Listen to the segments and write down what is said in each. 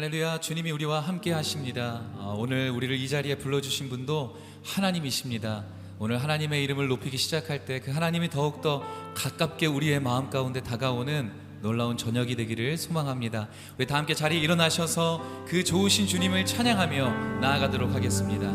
할렐루야. 주님이 우리와 함께 하십니다. 오늘 우리를 이 자리에 불러주신 분도 하나님이십니다. 오늘 하나님의 이름을 높이기 시작할 때 그 하나님이 더욱더 가깝게 우리의 마음 가운데 다가오는 놀라운 저녁이 되기를 소망합니다. 우리 다 함께 자리에 일어나셔서 그 좋으신 주님을 찬양하며 나아가도록 하겠습니다.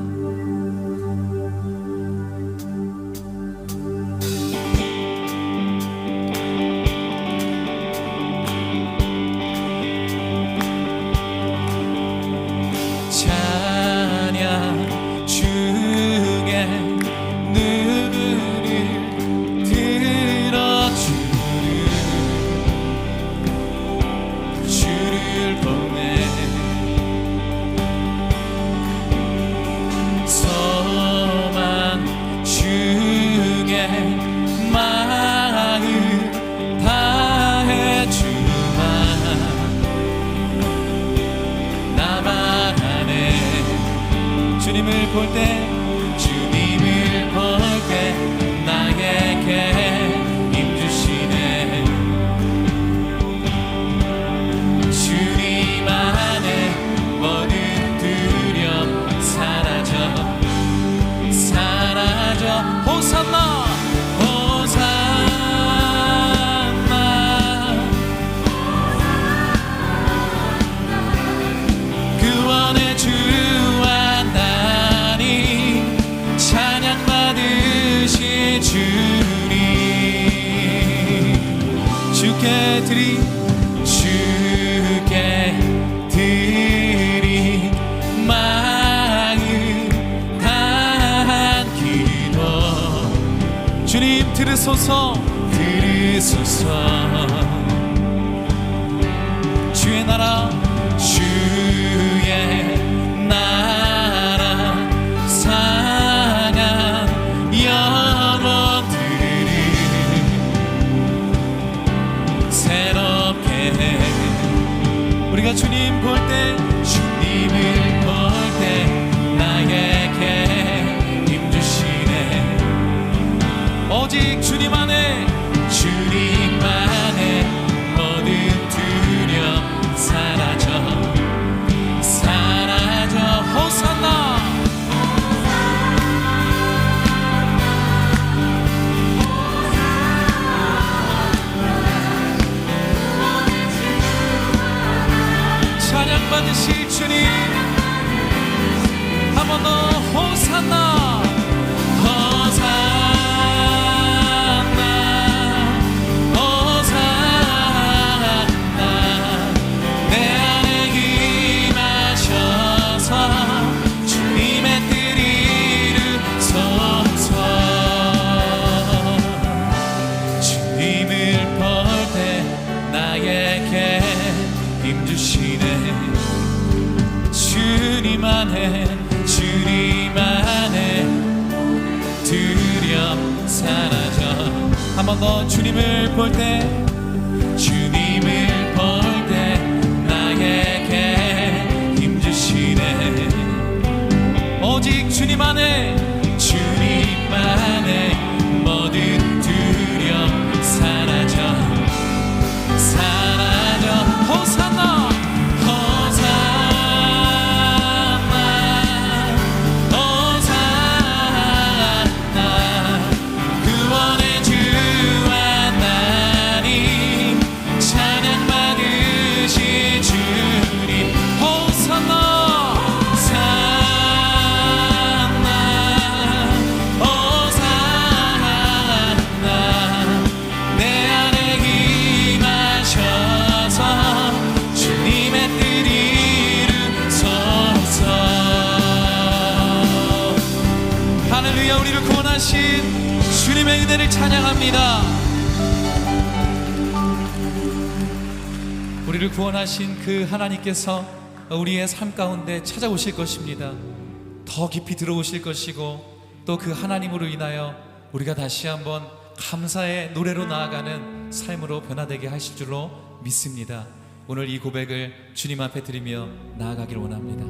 주님을 볼 때 나에게 힘주시네. 주님 안에 모든 두려움 사라져 호산나 구원의 주와 나니 찬양받으신 주님, 주께 드리 마음 다한 기도. 주님 들으소서 주의 나라 상한 영혼들을 새롭게 해. 우리가 주님을 볼 때 나에게 힘주시네. 오직 주님 안에 모든 두려움 사라져 호산나. 찬양받으실 주님, 한 번 더 호산나. 내 안에 임하셔서 주님의 뜻 이루소서. 주님을 볼 때 나에게 힘주시네. 주님 안에 두려움 사라져. 한 번 더 주님을 볼 때 나에게 힘주시네. 오직 주님 안에 모든 두려움 사라져 호산나. 구원의 주와 나니 찬양받으신 주님, 호산나. 내 안에 임하셔서 주님의 뜻 이루소서. 할렐루야. 우리를 구원하신 주님의 은혜를 찬양합니다. 우리를 구원하신 그 하나님께서 우리의 삶 가운데 찾아오실 것입니다. 더 깊이 들어오실 것이고, 또 그 하나님으로 인하여 우리가 다시 한번 감사의 노래로 나아가는 삶으로 변화되게 하실 줄로 믿습니다. 오늘 이 고백을 주님 앞에 드리며 나아가기를 원합니다.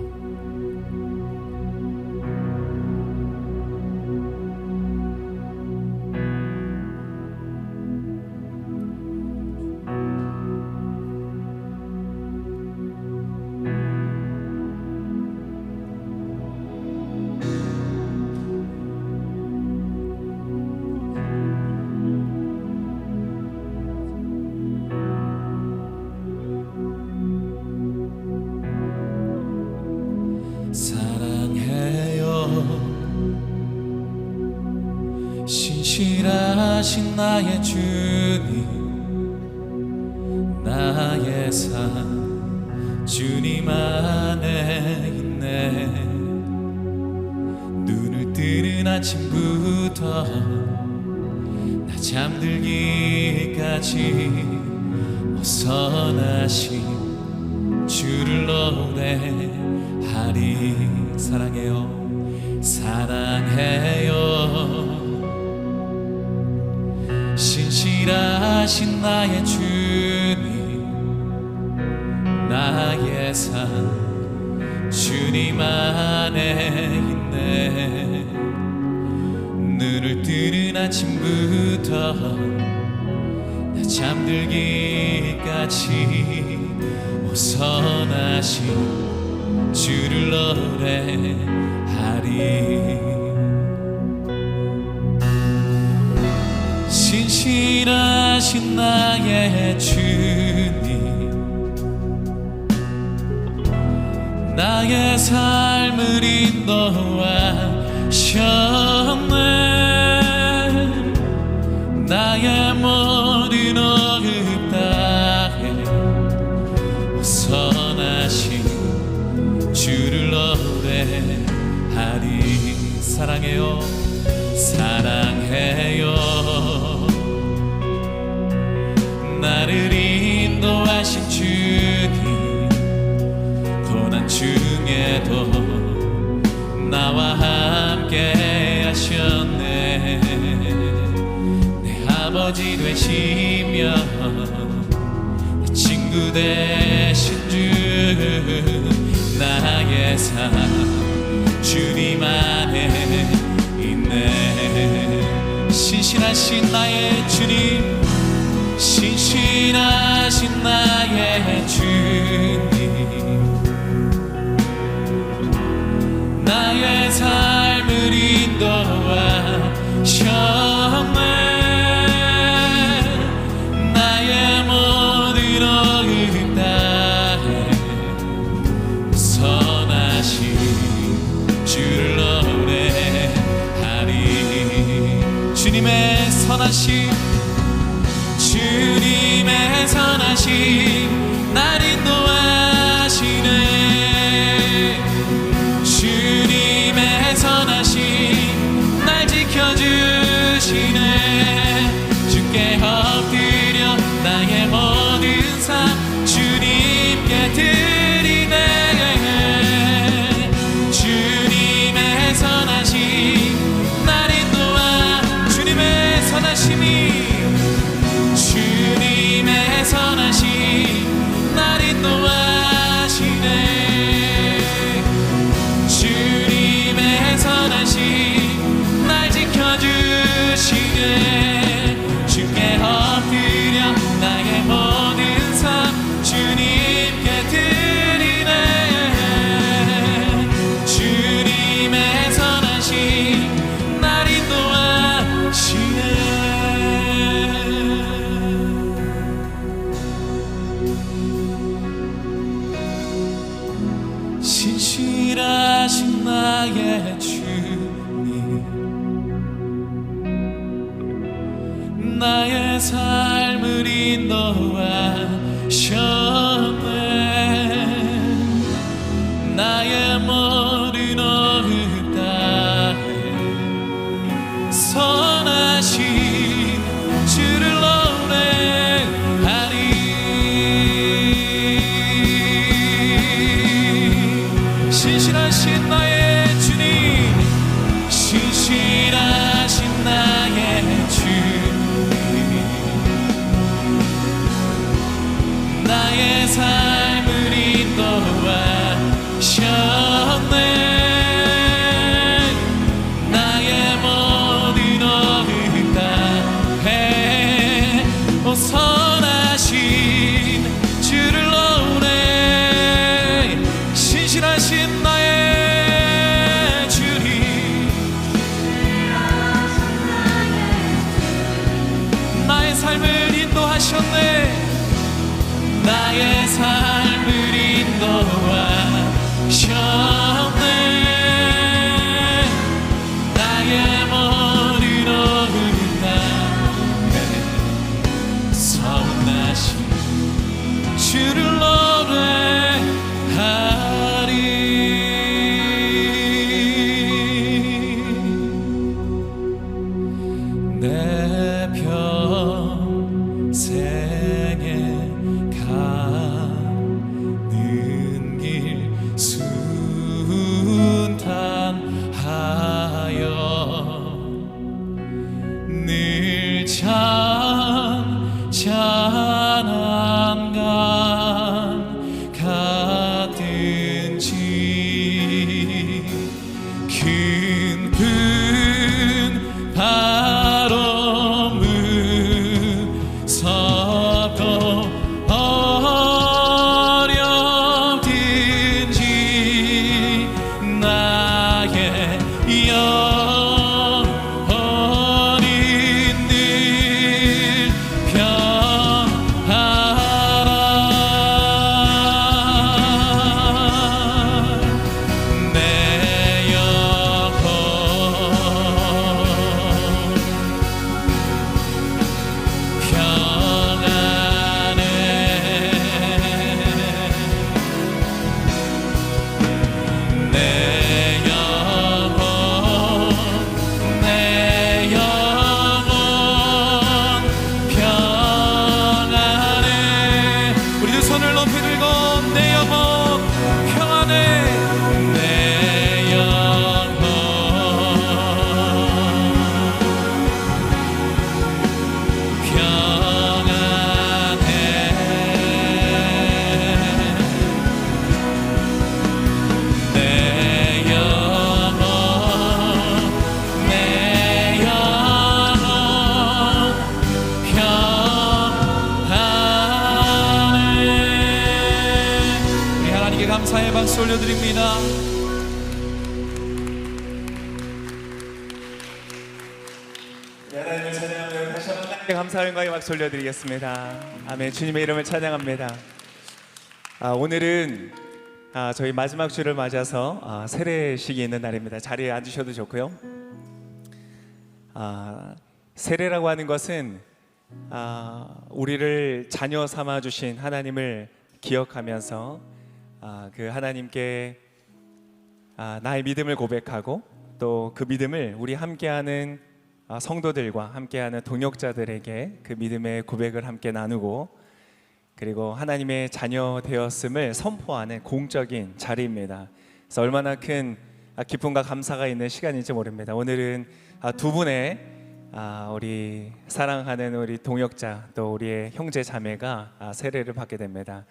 신실하신 나의 주님, 나의 삶 주님 안에 있네. 눈을 뜨는 아침부터 나 잠들기까지 어선하신 주를 노래하리. 사랑해요, 사랑해요. 신실하신 나의 주님, 나의 삶 주님 안에 있네. 눈을 뜨는 아침부터 나 잠들기까지 오선하신 주를 노래하리. 신실하신 나의 주님, 나의 삶을 인도하셨네. 나의 모든 어긋 다해 선하신 주를 노래하리. 사랑해요, 사랑해요. 나를 인도하신 주님, 고난 중에도 나와 함께 하셨네. 내 아버지 되시며 내 친구 되신 주, 나의 삶 주님 안에 있네. 신실하신 나의 주님, 신실하신 나의 주님, 나의 삶을 인도하셨네. 나의 모든 어긋 다해 선하신 주를 노래하리. 주님의 선하심, 주님의 선하심 날 인도하시네. 주님의 선하심 날 지켜주시네. 주께 엎드려 나의 모든 삶 주님께 드리네. 주님의 선하심 날 인도하. 주님의 선하심이, 주님의 선하심 날 인도하시네. 주님의 선하심 날 지켜주시네. 주께 엎드려 나의 모든 삶 주님께 드리네. 주님의 선하심 날 인도하시네. 신실하신 나의 주님, 나의 삶을 인도하셨네. 나의 모든 어긋 다해 선하신 주를 노래하리. 신실하신 나의 주님, 감사의 박수 올려드립니다. 하나님을 찬양하며 다시 한번 감사의 영광의 박수 올려드리겠습니다. 아멘. 주님의 이름을 찬양합니다. 오늘은 저희 마지막 주를 맞아서 세례식이 있는 날입니다. 자리에 앉으셔도 좋고요. 세례라고 하는 것은 우리를 자녀 삼아 주신 하나님을 기억하면서 그 하나님께 나의 믿음을 고백하고 또 그 믿음을 우리 함께하는 성도들과 함께하는 동역자들에게 그 믿음의 고백을 함께 나누고 그리고 하나님의 자녀 되었음을 선포하는 공적인 자리입니다. 그래서 얼마나 큰 기쁨과 감사가 있는 시간인지 모릅니다. 오늘은 두 분의 우리 사랑하는 우리 동역자 또 우리의 형제 자매가 세례를 받게 됩니다.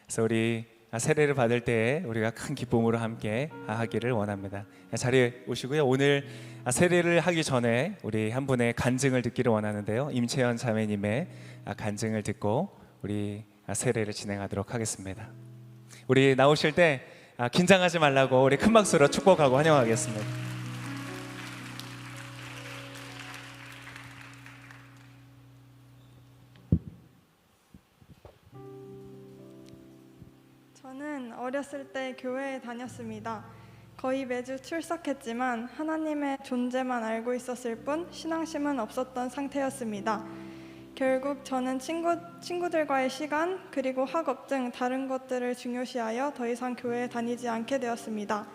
그래서 우리 세례를 받을 때 우리가 큰 기쁨으로 함께 하기를 원합니다. 자리에 오시고요. 오늘 세례를 하기 전에 우리 한 분의 간증을 듣기를 원하는데요. 임채연 자매님의 간증을 듣고 우리 세례를 진행하도록 하겠습니다. 우리 나오실 때 긴장하지 말라고 우리 큰 박수로 축복하고 환영하겠습니다. 저는 어렸을 때 교회에 다녔습니다. 거의 매주 출석했지만 하나님의 존재만 알고 있었을 뿐 신앙심은 없었던 상태였습니다. 결국 저는 친구들과의 시간 그리고 학업 등 다른 것들을 중요시하여 더 이상 교회에 다니지 않게 되었습니다.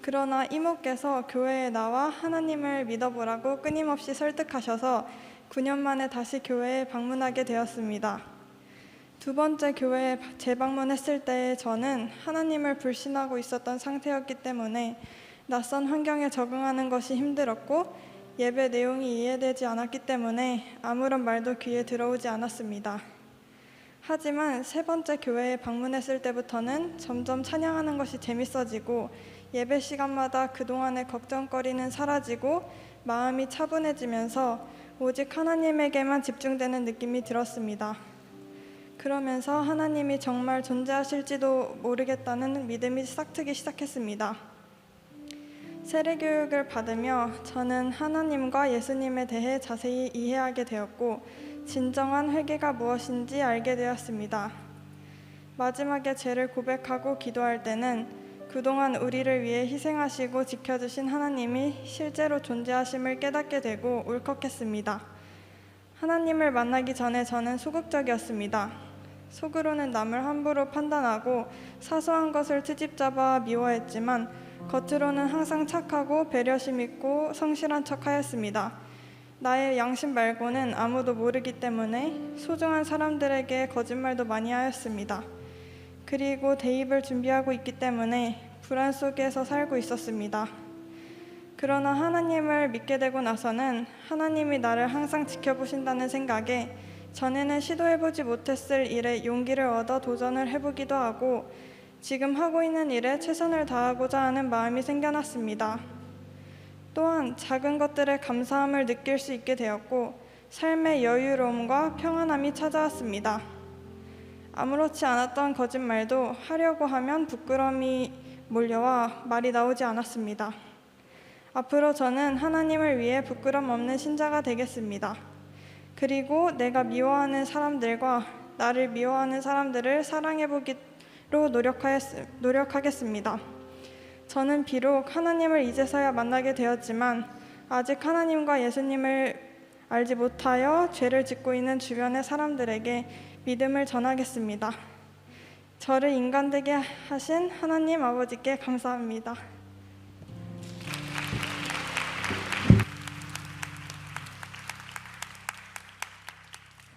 그러나 이모께서 교회에 나와 하나님을 믿어보라고 끊임없이 설득하셔서 9년 만에 다시 교회에 방문하게 되었습니다. 두 번째 교회에 재방문했을 때 저는 하나님을 불신하고 있었던 상태였기 때문에 낯선 환경에 적응하는 것이 힘들었고 예배 내용이 이해되지 않았기 때문에 아무런 말도 귀에 들어오지 않았습니다. 하지만 세 번째 교회에 방문했을 때부터는 점점 찬양하는 것이 재밌어지고 예배 시간마다 그동안의 걱정거리는 사라지고 마음이 차분해지면서 오직 하나님에게만 집중되는 느낌이 들었습니다. 그러면서 하나님이 정말 존재하실지도 모르겠다는 믿음이 싹트기 시작했습니다. 세례교육을 받으며 저는 하나님과 예수님에 대해 자세히 이해하게 되었고 진정한 회개가 무엇인지 알게 되었습니다. 마지막에 죄를 고백하고 기도할 때는 그동안 우리를 위해 희생하시고 지켜주신 하나님이 실제로 존재하심을 깨닫게 되고 울컥했습니다. 하나님을 만나기 전에 저는 소극적이었습니다. 속으로는 남을 함부로 판단하고 사소한 것을 트집잡아 미워했지만 겉으로는 항상 착하고 배려심 있고 성실한 척하였습니다. 나의 양심 말고는 아무도 모르기 때문에 소중한 사람들에게 거짓말도 많이 하였습니다. 그리고 대입을 준비하고 있기 때문에 불안 속에서 살고 있었습니다. 그러나 하나님을 믿게 되고 나서는 하나님이 나를 항상 지켜보신다는 생각에 전에는 시도해보지 못했을 일에 용기를 얻어 도전을 해보기도 하고 지금 하고 있는 일에 최선을 다하고자 하는 마음이 생겨났습니다. 또한 작은 것들에 감사함을 느낄 수 있게 되었고 삶의 여유로움과 평안함이 찾아왔습니다. 아무렇지 않았던 거짓말도 하려고 하면 부끄러움이 몰려와 말이 나오지 않았습니다. 앞으로 저는 하나님을 위해 부끄럼 없는 신자가 되겠습니다. 그리고 내가 미워하는 사람들과 나를 미워하는 사람들을 사랑해보기로 노력하겠습니다. 저는 비록 하나님을 이제서야 만나게 되었지만 아직 하나님과 예수님을 알지 못하여 죄를 짓고 있는 주변의 사람들에게 믿음을 전하겠습니다. 저를 인간 되게 하신 하나님 아버지께 감사합니다.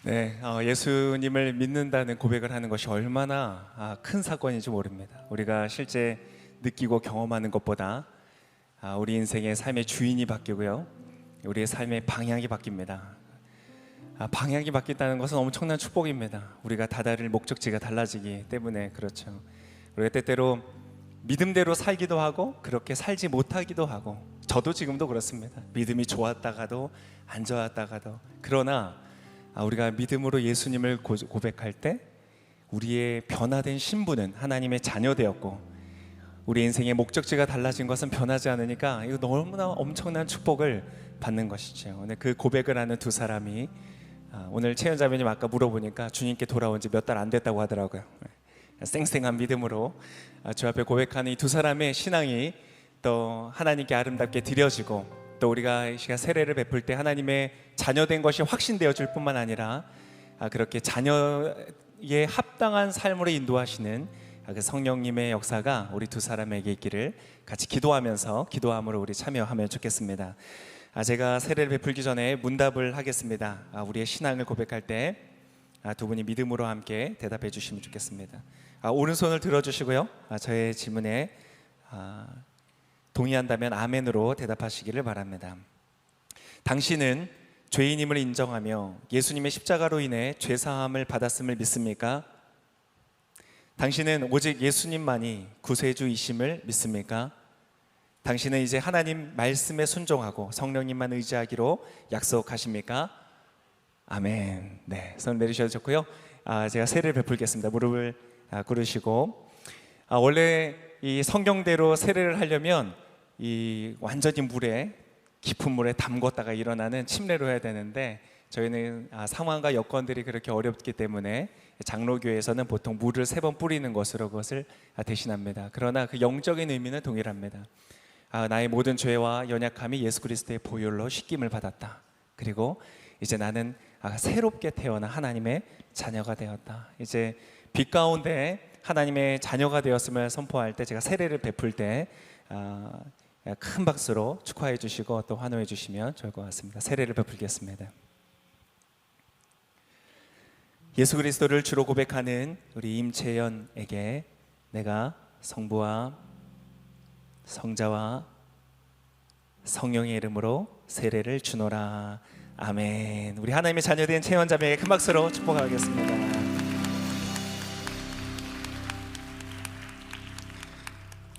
네, 예수님을 믿는다는 고백을 하는 것이 얼마나 큰 사건인지 모릅니다. 우리가 실제 느끼고 경험하는 것보다 우리 인생의 삶의 주인이 바뀌고요, 우리의 삶의 방향이 바뀝니다. 방향이 바뀐다는 것은 엄청난 축복입니다. 우리가 다다를 목적지가 달라지기 때문에 그렇죠. 우리가 때때로 믿음대로 살기도 하고 그렇게 살지 못하기도 하고, 저도 지금도 그렇습니다. 믿음이 좋았다가도 안 좋았다가도. 그러나 우리가 믿음으로 예수님을 고백할 때 우리의 변화된 신분은 하나님의 자녀 되었고, 우리 인생의 목적지가 달라진 것은 변하지 않으니까 이거 너무나 엄청난 축복을 받는 것이죠. 오늘 그 고백을 하는 두 사람이 오늘 채연 자매님 아까 물어보니까 주님께 돌아온 지 몇 달 안 됐다고 하더라고요. 쌩쌩한 믿음으로 주 앞에 고백하는 이 두 사람의 신앙이 또 하나님께 아름답게 드려지고, 또 우리가 이 시간 세례를 베풀 때 하나님의 자녀된 것이 확신되어질 뿐만 아니라 그렇게 자녀의 합당한 삶으로 인도하시는 그 성령님의 역사가 우리 두 사람에게 있기를 같이 기도함으로 우리 참여하면 좋겠습니다. 제가 세례를 베풀기 전에 문답을 하겠습니다. 우리의 신앙을 고백할 때 두 분이 믿음으로 함께 대답해 주시면 좋겠습니다. 오른손을 들어주시고요, 저의 질문에 동의한다면 아멘으로 대답하시기를 바랍니다. 당신은 죄인임을 인정하며 예수님의 십자가로 인해 죄사함을 받았음을 믿습니까? 당신은 오직 예수님만이 구세주이심을 믿습니까? 당신은 이제 하나님 말씀에 순종하고 성령님만 의지하기로 약속하십니까? 아멘. 네, 손 내리셔도 좋고요. 제가 세례를 베풀겠습니다. 무릎을 꿇으시고, 원래 이 성경대로 세례를 하려면 이 완전히 깊은 물에 담궜다가 일어나는 침례로 해야 되는데, 저희는 상황과 여건들이 그렇게 어렵기 때문에 장로교에서는 보통 물을 3번 뿌리는 것으로 그것을 대신합니다. 그러나 그 영적인 의미는 동일합니다. 나의 모든 죄와 연약함이 예수 그리스도의 보혈로 씻김을 받았다. 그리고 이제 나는 새롭게 태어나 하나님의 자녀가 되었다. 이제 빛 가운데 하나님의 자녀가 되었음을 선포할 때, 제가 세례를 베풀 때 큰 박수로 축하해 주시고 또 환호해 주시면 좋을 것 같습니다. 세례를 베풀겠습니다. 예수 그리스도를 주로 고백하는 우리 임채연에게 내가 성부와 성자와 성령의 이름으로 세례를 주노라. 아멘. 우리 하나님의 자녀된 채연 자매에게 큰 박수로 축복하겠습니다.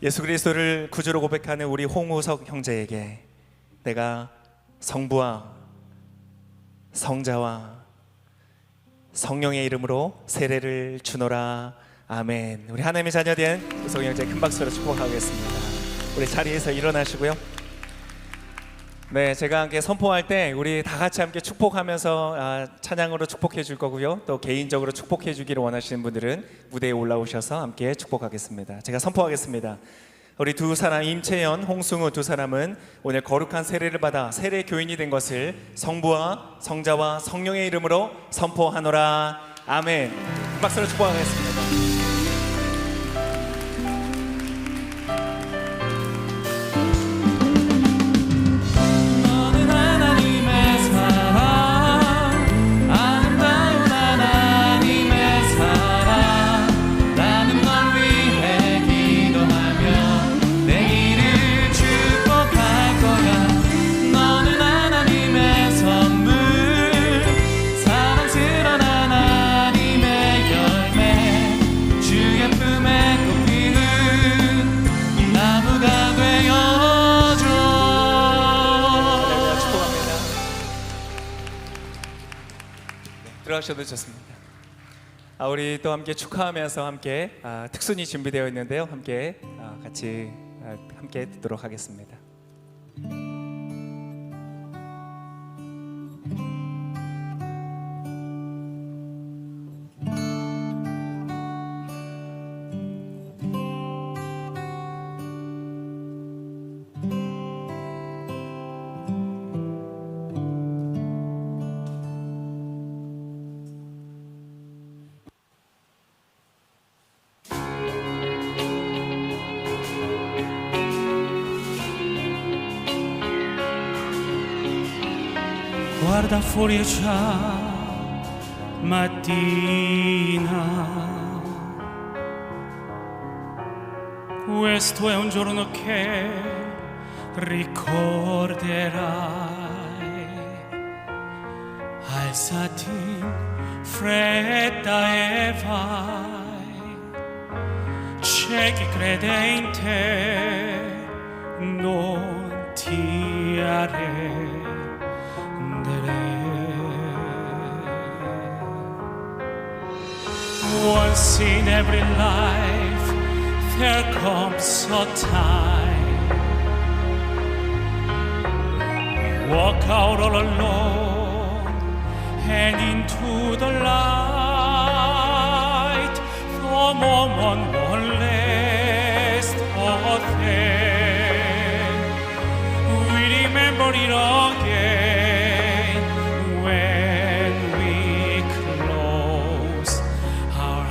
예수 그리스도를 구주로 고백하는 우리 홍우석 형제에게 내가 성부와 성자와 성령의 이름으로 세례를 주노라. 아멘. 우리 하나님의 자녀된 우석 형제 큰 박수로 축복하겠습니다. 우리 자리에서 일어나시고요. 네, 제가 함께 선포할 때 우리 다 같이 함께 축복하면서 찬양으로 축복해 줄 거고요. 또 개인적으로 축복해 주기를 원하시는 분들은 무대에 올라오셔서 함께 축복하겠습니다. 제가 선포하겠습니다. 우리 두 사람, 임채연, 홍승우 두 사람은 오늘 거룩한 세례를 받아 세례 교인이 된 것을 성부와 성자와 성령의 이름으로 선포하노라. 아멘. 박수로 축복하겠습니다. 들어가셔도 좋습니다. 우리 또 함께 축하하면서 함께 특순이 준비되어 있는데요. 함께 같이 함께 듣도록 하겠습니다. Guarda fuori è già mattina. Questo è un giorno che ricorderai. Alzati in fretta e vai. C'è chi crede in te, non ti arrenderai. Once in every life there comes a time we walk out all alone and into the light. The moment won't last, but then we remember it again when we close our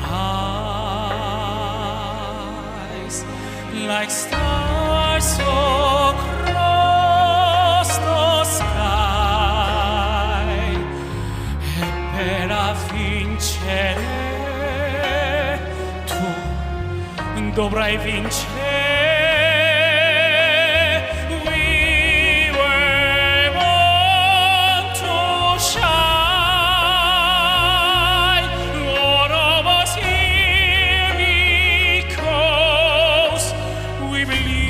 eyes, like stars across the sky. E per vincere tu dovrai vincere. We were born to shine. All of us here because we believe.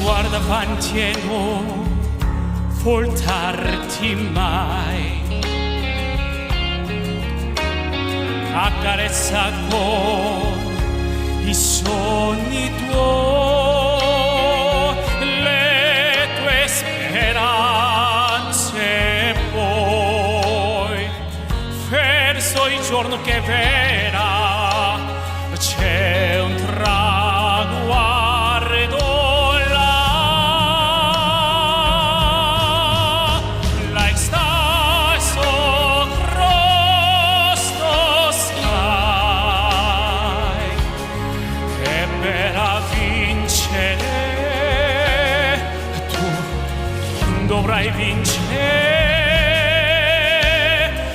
Guarda avanti e non voltarti mai. Accarezza con i sogni tuoi, le tue speranze poi, verso il giorno che verrà. C'è un traguardo là, like stars across the sky. E per vincere tu dovrai vincere.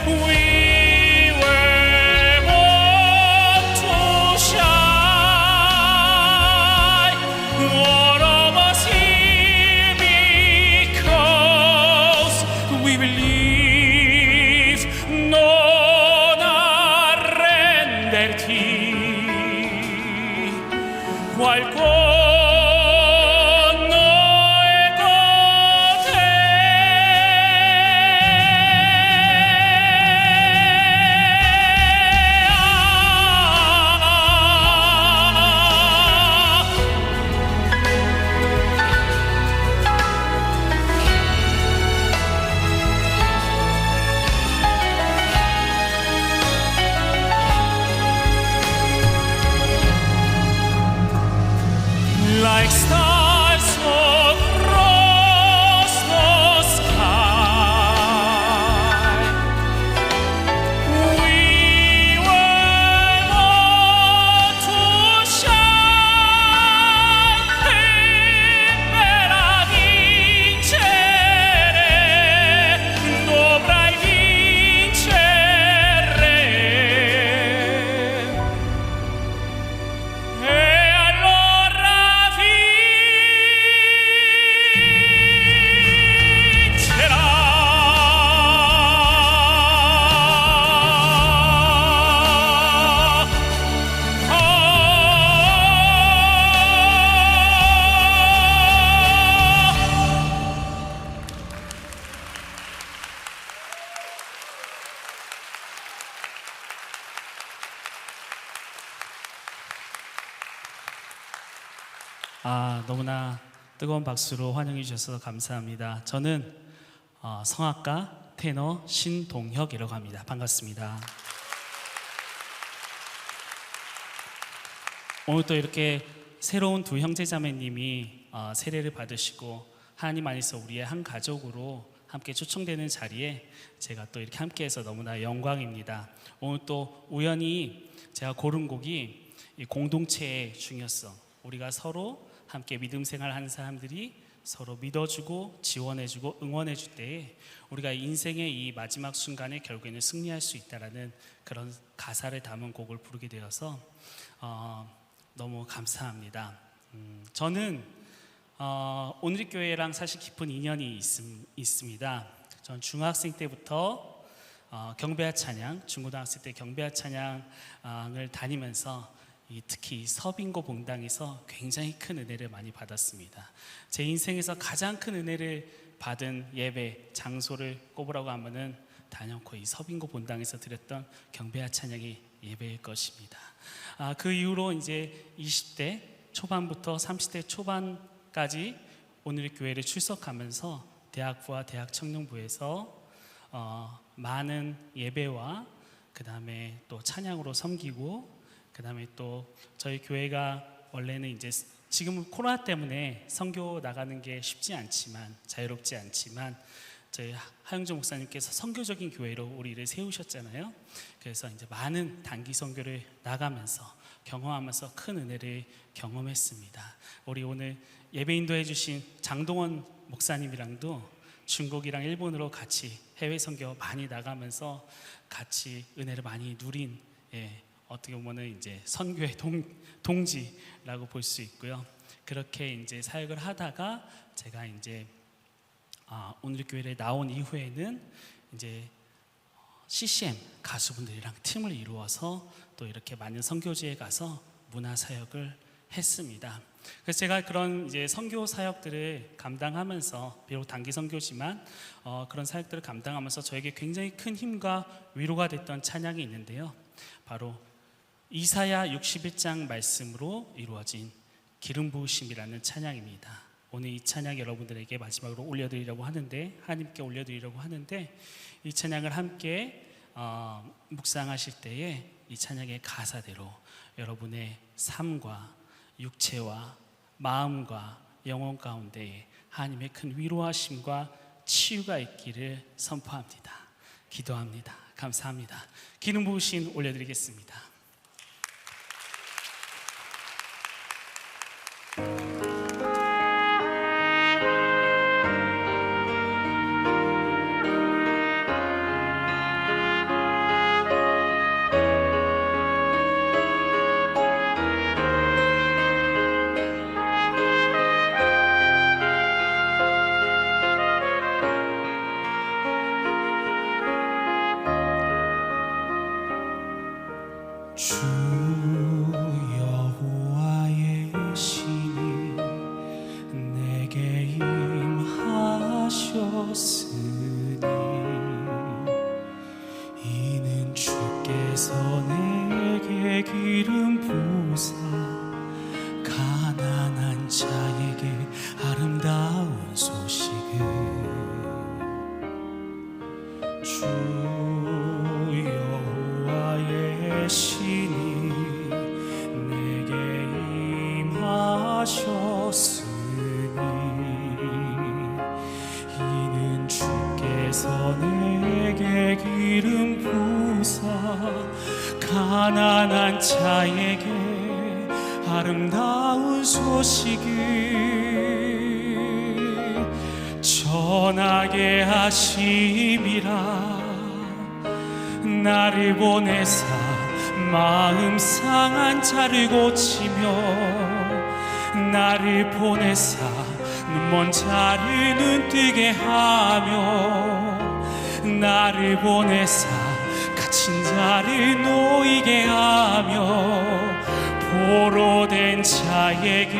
We were born to shine. All of us here because we believe. Non arrenderti. Qualcuno è con te. 너무나 뜨거운 박수로 환영해 주셔서 감사합니다. 저는 성악가 테너 신동혁이라고 합니다. 반갑습니다. 오늘 또 이렇게 새로운 두 형제자매님이 세례를 받으시고 하나님 안에서 우리의 한 가족으로 함께 초청되는 자리에 제가 또 이렇게 함께해서 너무나 영광입니다. 오늘 또 우연히 제가 고른 곡이 이 공동체의 중요성, 우리가 서로 함께 믿음 생활하는 사람들이 서로 믿어주고 지원해주고 응원해줄 때에 우리가 인생의 이 마지막 순간에 결국에는 승리할 수 있다라는 그런 가사를 담은 곡을 부르게 되어서 너무 감사합니다. 저는 오늘의 교회랑 사실 깊은 인연이 있습니다. 전 중학생 때부터 경배와 찬양, 중고등학생 때 경배와 찬양을 다니면서 특히 서빙고 봉당에서 굉장히 큰 은혜를 많이 받았습니다. 제 인생에서 가장 큰 은혜를 받은 예배 장소를 꼽으라고 하면은 단연코 이 서빙고 본당에서 드렸던 경배와 찬양의 예배일 것입니다. 그 이후로 이제 20대 초반부터 30대 초반까지 오늘의 교회를 출석하면서 대학부와 대학 청년부에서 많은 예배와 그 다음에 또 찬양으로 섬기고 그 다음에 또 저희 교회가 원래는 이제 지금은 코로나 때문에 선교 나가는 게 쉽지 않지만 자유롭지 않지만 저희 하영조 목사님께서 선교적인 교회로 우리를 세우셨잖아요. 그래서 이제 많은 단기 선교를 나가면서 경험하면서 큰 은혜를 경험했습니다. 우리 오늘 예배 인도해 주신 장동원 목사님이랑도 중국이랑 일본으로 같이 해외 선교 많이 나가면서 같이 은혜를 많이 누린 어떻게 보면은 이제 선교의 동지라고 볼 수 있고요. 그렇게 이제 사역을 하다가 제가 이제 오늘 교회에 나온 이후에는 이제 CCM 가수분들이랑 팀을 이루어서 또 이렇게 많은 선교지에 가서 문화 사역을 했습니다. 그래서 제가 그런 이제 선교 사역들을 감당하면서 비록 단기 선교지만 그런 사역들을 감당하면서 저에게 굉장히 큰 힘과 위로가 됐던 찬양이 있는데요. 바로 이사야 61장 말씀으로 이루어진 기름 부으심이라는 찬양입니다. 오늘 이 찬양 여러분들에게 마지막으로 올려드리려고 하는데 하나님께 올려드리려고 하는데 이 찬양을 함께 묵상하실 때에 이 찬양의 가사대로 여러분의 삶과 육체와 마음과 영혼 가운데에 하나님의 큰 위로하심과 치유가 있기를 선포합니다. 기도합니다. 감사합니다. 기름 부으심 올려드리겠습니다. 주 여호와의 신이 내게 임하셨으니 이는 주께서 내게 기름 부으사 가난한 자에게 아름다운 소식을 주 여호와의 신이 내게 임하셨으니 이는 주께서 내게 기름 부으사 가난한 자에게 아름다운 소식을 전하게 하심이라. 나를 보내사 마음 상한 자를 고치며 나를 보내사 눈먼 자를 눈뜨게 하며 나를 보내사 갇힌 자를 놓이게 하며 포로된 자에게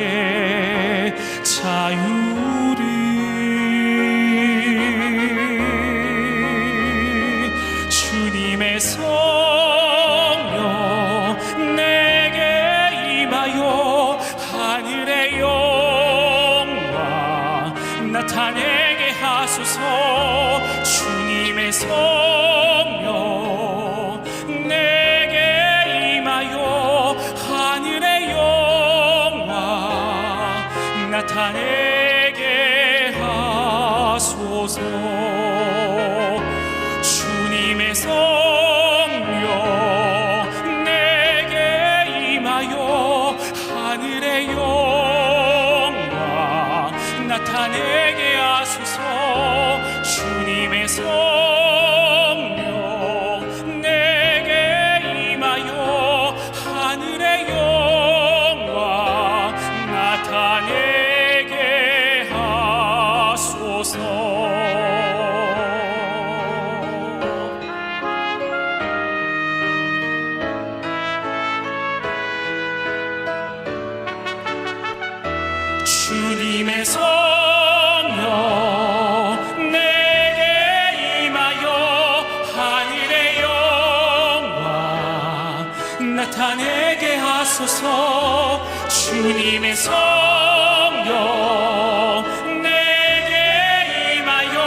자유를 주님의 성령 내게 임하여 하늘의 영 나타내게 하소서. 주님의 성령 내게 임하여 하늘의 영광 나타내게 하소서. 주님의 성령 내게 임하여 하늘의 영광 나타내게 하소서. 주님의 성령 내게 임하여 하늘의 영광 나타내게 하소서. 주님의 성령 내게 임하여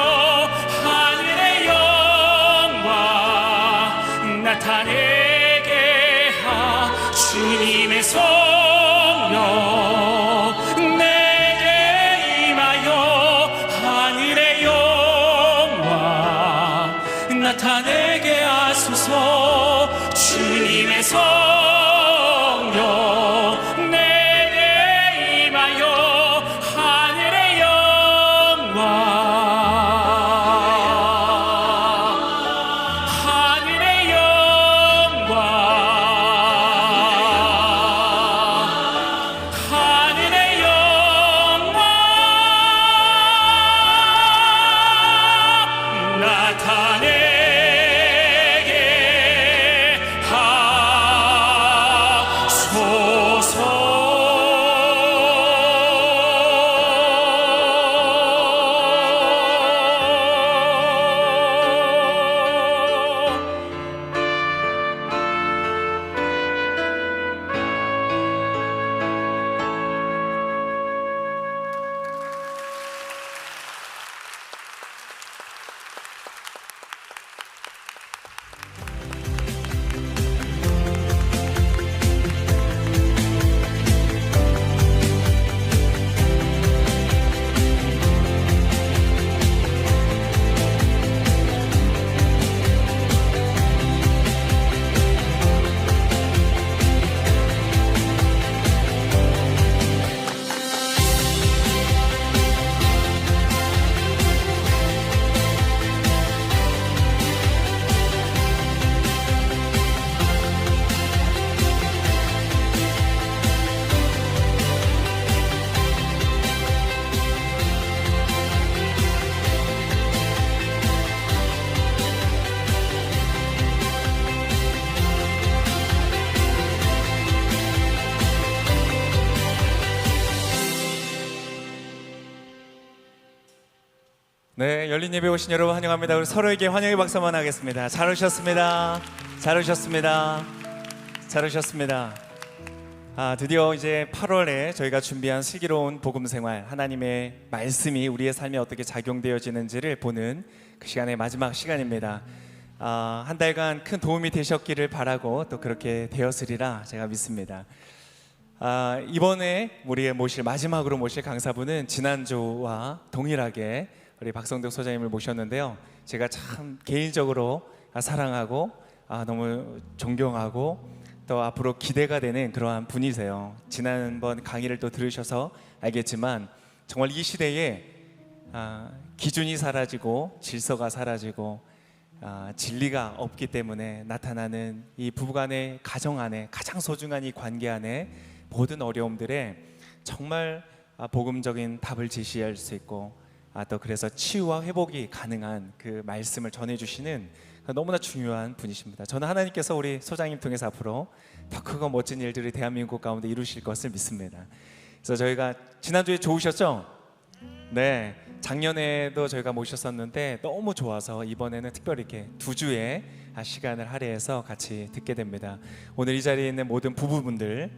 하늘의 영광 나타내게 주님의 성령 내게 임하여 하늘의 영광 나타내게 하소서. 주님의 성령 내게 임하여 하늘의 영광 하늘의 영광 하늘의 영광 나타내게 하소서. 네, 열린 예배 오신 여러분 환영합니다. 우리 서로에게 환영의 박수 한번 하겠습니다. 잘 오셨습니다. 잘 오셨습니다. 잘 오셨습니다. 드디어 이제 8월에 저희가 준비한 슬기로운 복음 생활, 하나님의 말씀이 우리의 삶에 어떻게 작용되어지는지를 보는 그 시간의 마지막 시간입니다. 한 달간 큰 도움이 되셨기를 바라고 또 그렇게 되었으리라 제가 믿습니다. 이번에 우리가 마지막으로 모실 강사분은 지난주와 동일하게 우리 박성덕 소장님을 모셨는데요. 제가 참 개인적으로 사랑하고 너무 존경하고 또 앞으로 기대가 되는 그러한 분이세요. 지난번 강의를 또 들으셔서 알겠지만 정말 이 시대에 기준이 사라지고 질서가 사라지고 진리가 없기 때문에 나타나는 이 부부간의 가정 안에 가장 소중한 이 관계 안에 모든 어려움들에 정말 복음적인 답을 제시할 수 있고 또 그래서 치유와 회복이 가능한 그 말씀을 전해주시는 너무나 중요한 분이십니다. 저는 하나님께서 우리 소장님 통해서 앞으로 더 크고 멋진 일들을 대한민국 가운데 이루실 것을 믿습니다. 그래서 저희가 지난주에 좋으셨죠? 네, 작년에도 저희가 모셨었는데 너무 좋아서 이번에는 특별히 이렇게 2주의 시간을 할애해서 같이 듣게 됩니다. 오늘 이 자리에 있는 모든 부부분들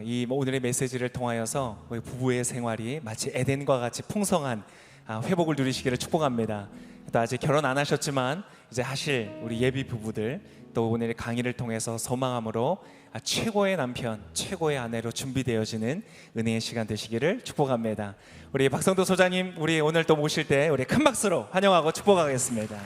이 오늘의 메시지를 통하여서 우리 부부의 생활이 마치 에덴과 같이 풍성한 회복을 누리시기를 축복합니다. 또 아직 결혼 안 하셨지만 이제 하실 우리 예비 부부들, 또 오늘의 강의를 통해서 소망함으로 최고의 남편, 최고의 아내로 준비되어지는 은혜의 시간 되시기를 축복합니다. 우리 박성도 소장님, 우리 오늘 또 모실 때 우리 큰 박수로 환영하고 축복하겠습니다.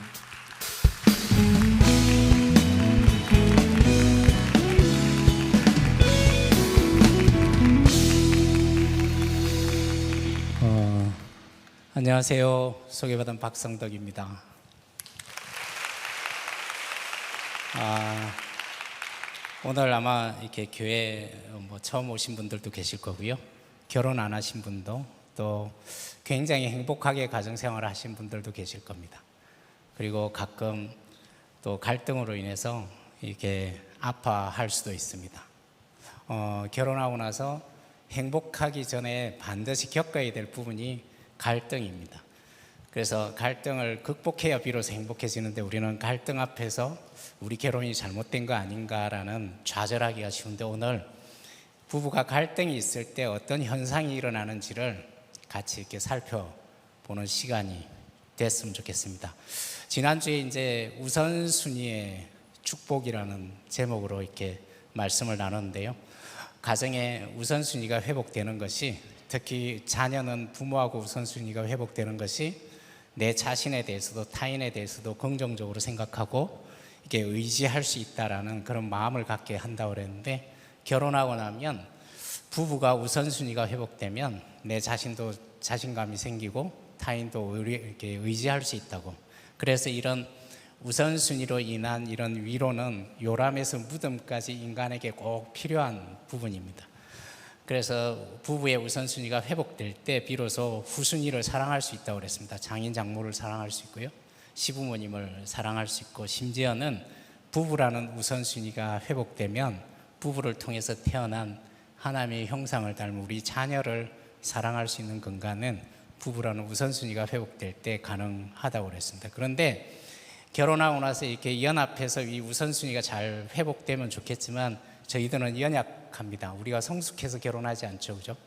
안녕하세요. 소개받은 박성덕입니다. 오늘 아마 이렇게 교회 처음 오신 분들도 계실 거고요. 결혼 안 하신 분도, 또 굉장히 행복하게 가정생활을 하신 분들도 계실 겁니다. 그리고 가끔 또 갈등으로 인해서 이렇게 아파할 수도 있습니다. 결혼하고 나서 행복하기 전에 반드시 겪어야 될 부분이 갈등입니다. 그래서 갈등을 극복해야 비로소 행복해지는데, 우리는 갈등 앞에서 우리 결혼이 잘못된 거 아닌가라는 좌절하기가 쉬운데, 오늘 부부가 갈등이 있을 때 어떤 현상이 일어나는지를 같이 이렇게 살펴보는 시간이 됐으면 좋겠습니다. 지난주에 이제 우선순위의 축복이라는 제목으로 이렇게 말씀을 나눴는데요. 가정의 우선순위가 회복되는 것이, 특히 자녀는 부모하고 우선순위가 회복되는 것이 내 자신에 대해서도 타인에 대해서도 긍정적으로 생각하고 이게 의지할 수 있다라는 그런 마음을 갖게 한다고 그랬는데, 결혼하고 나면 부부가 우선순위가 회복되면 내 자신도 자신감이 생기고 타인도 이렇게 의지할 수 있다고. 그래서 이런 우선순위로 인한 이런 위로는 요람에서 무덤까지 인간에게 꼭 필요한 부분입니다. 그래서 부부의 우선순위가 회복될 때 비로소 후순위를 사랑할 수 있다고 그랬습니다. 장인 장모를 사랑할 수 있고요, 시부모님을 사랑할 수 있고, 심지어는 부부라는 우선순위가 회복되면 부부를 통해서 태어난 하나님의 형상을 닮은 우리 자녀를 사랑할 수 있는 건강은 부부라는 우선순위가 회복될 때 가능하다고 그랬습니다. 그런데 결혼하고 나서 이렇게 연합해서 이 우선순위가 잘 회복되면 좋겠지만, 저희들은 연약합니다. 우리가 성숙해서 결혼하지 않죠, 그죠?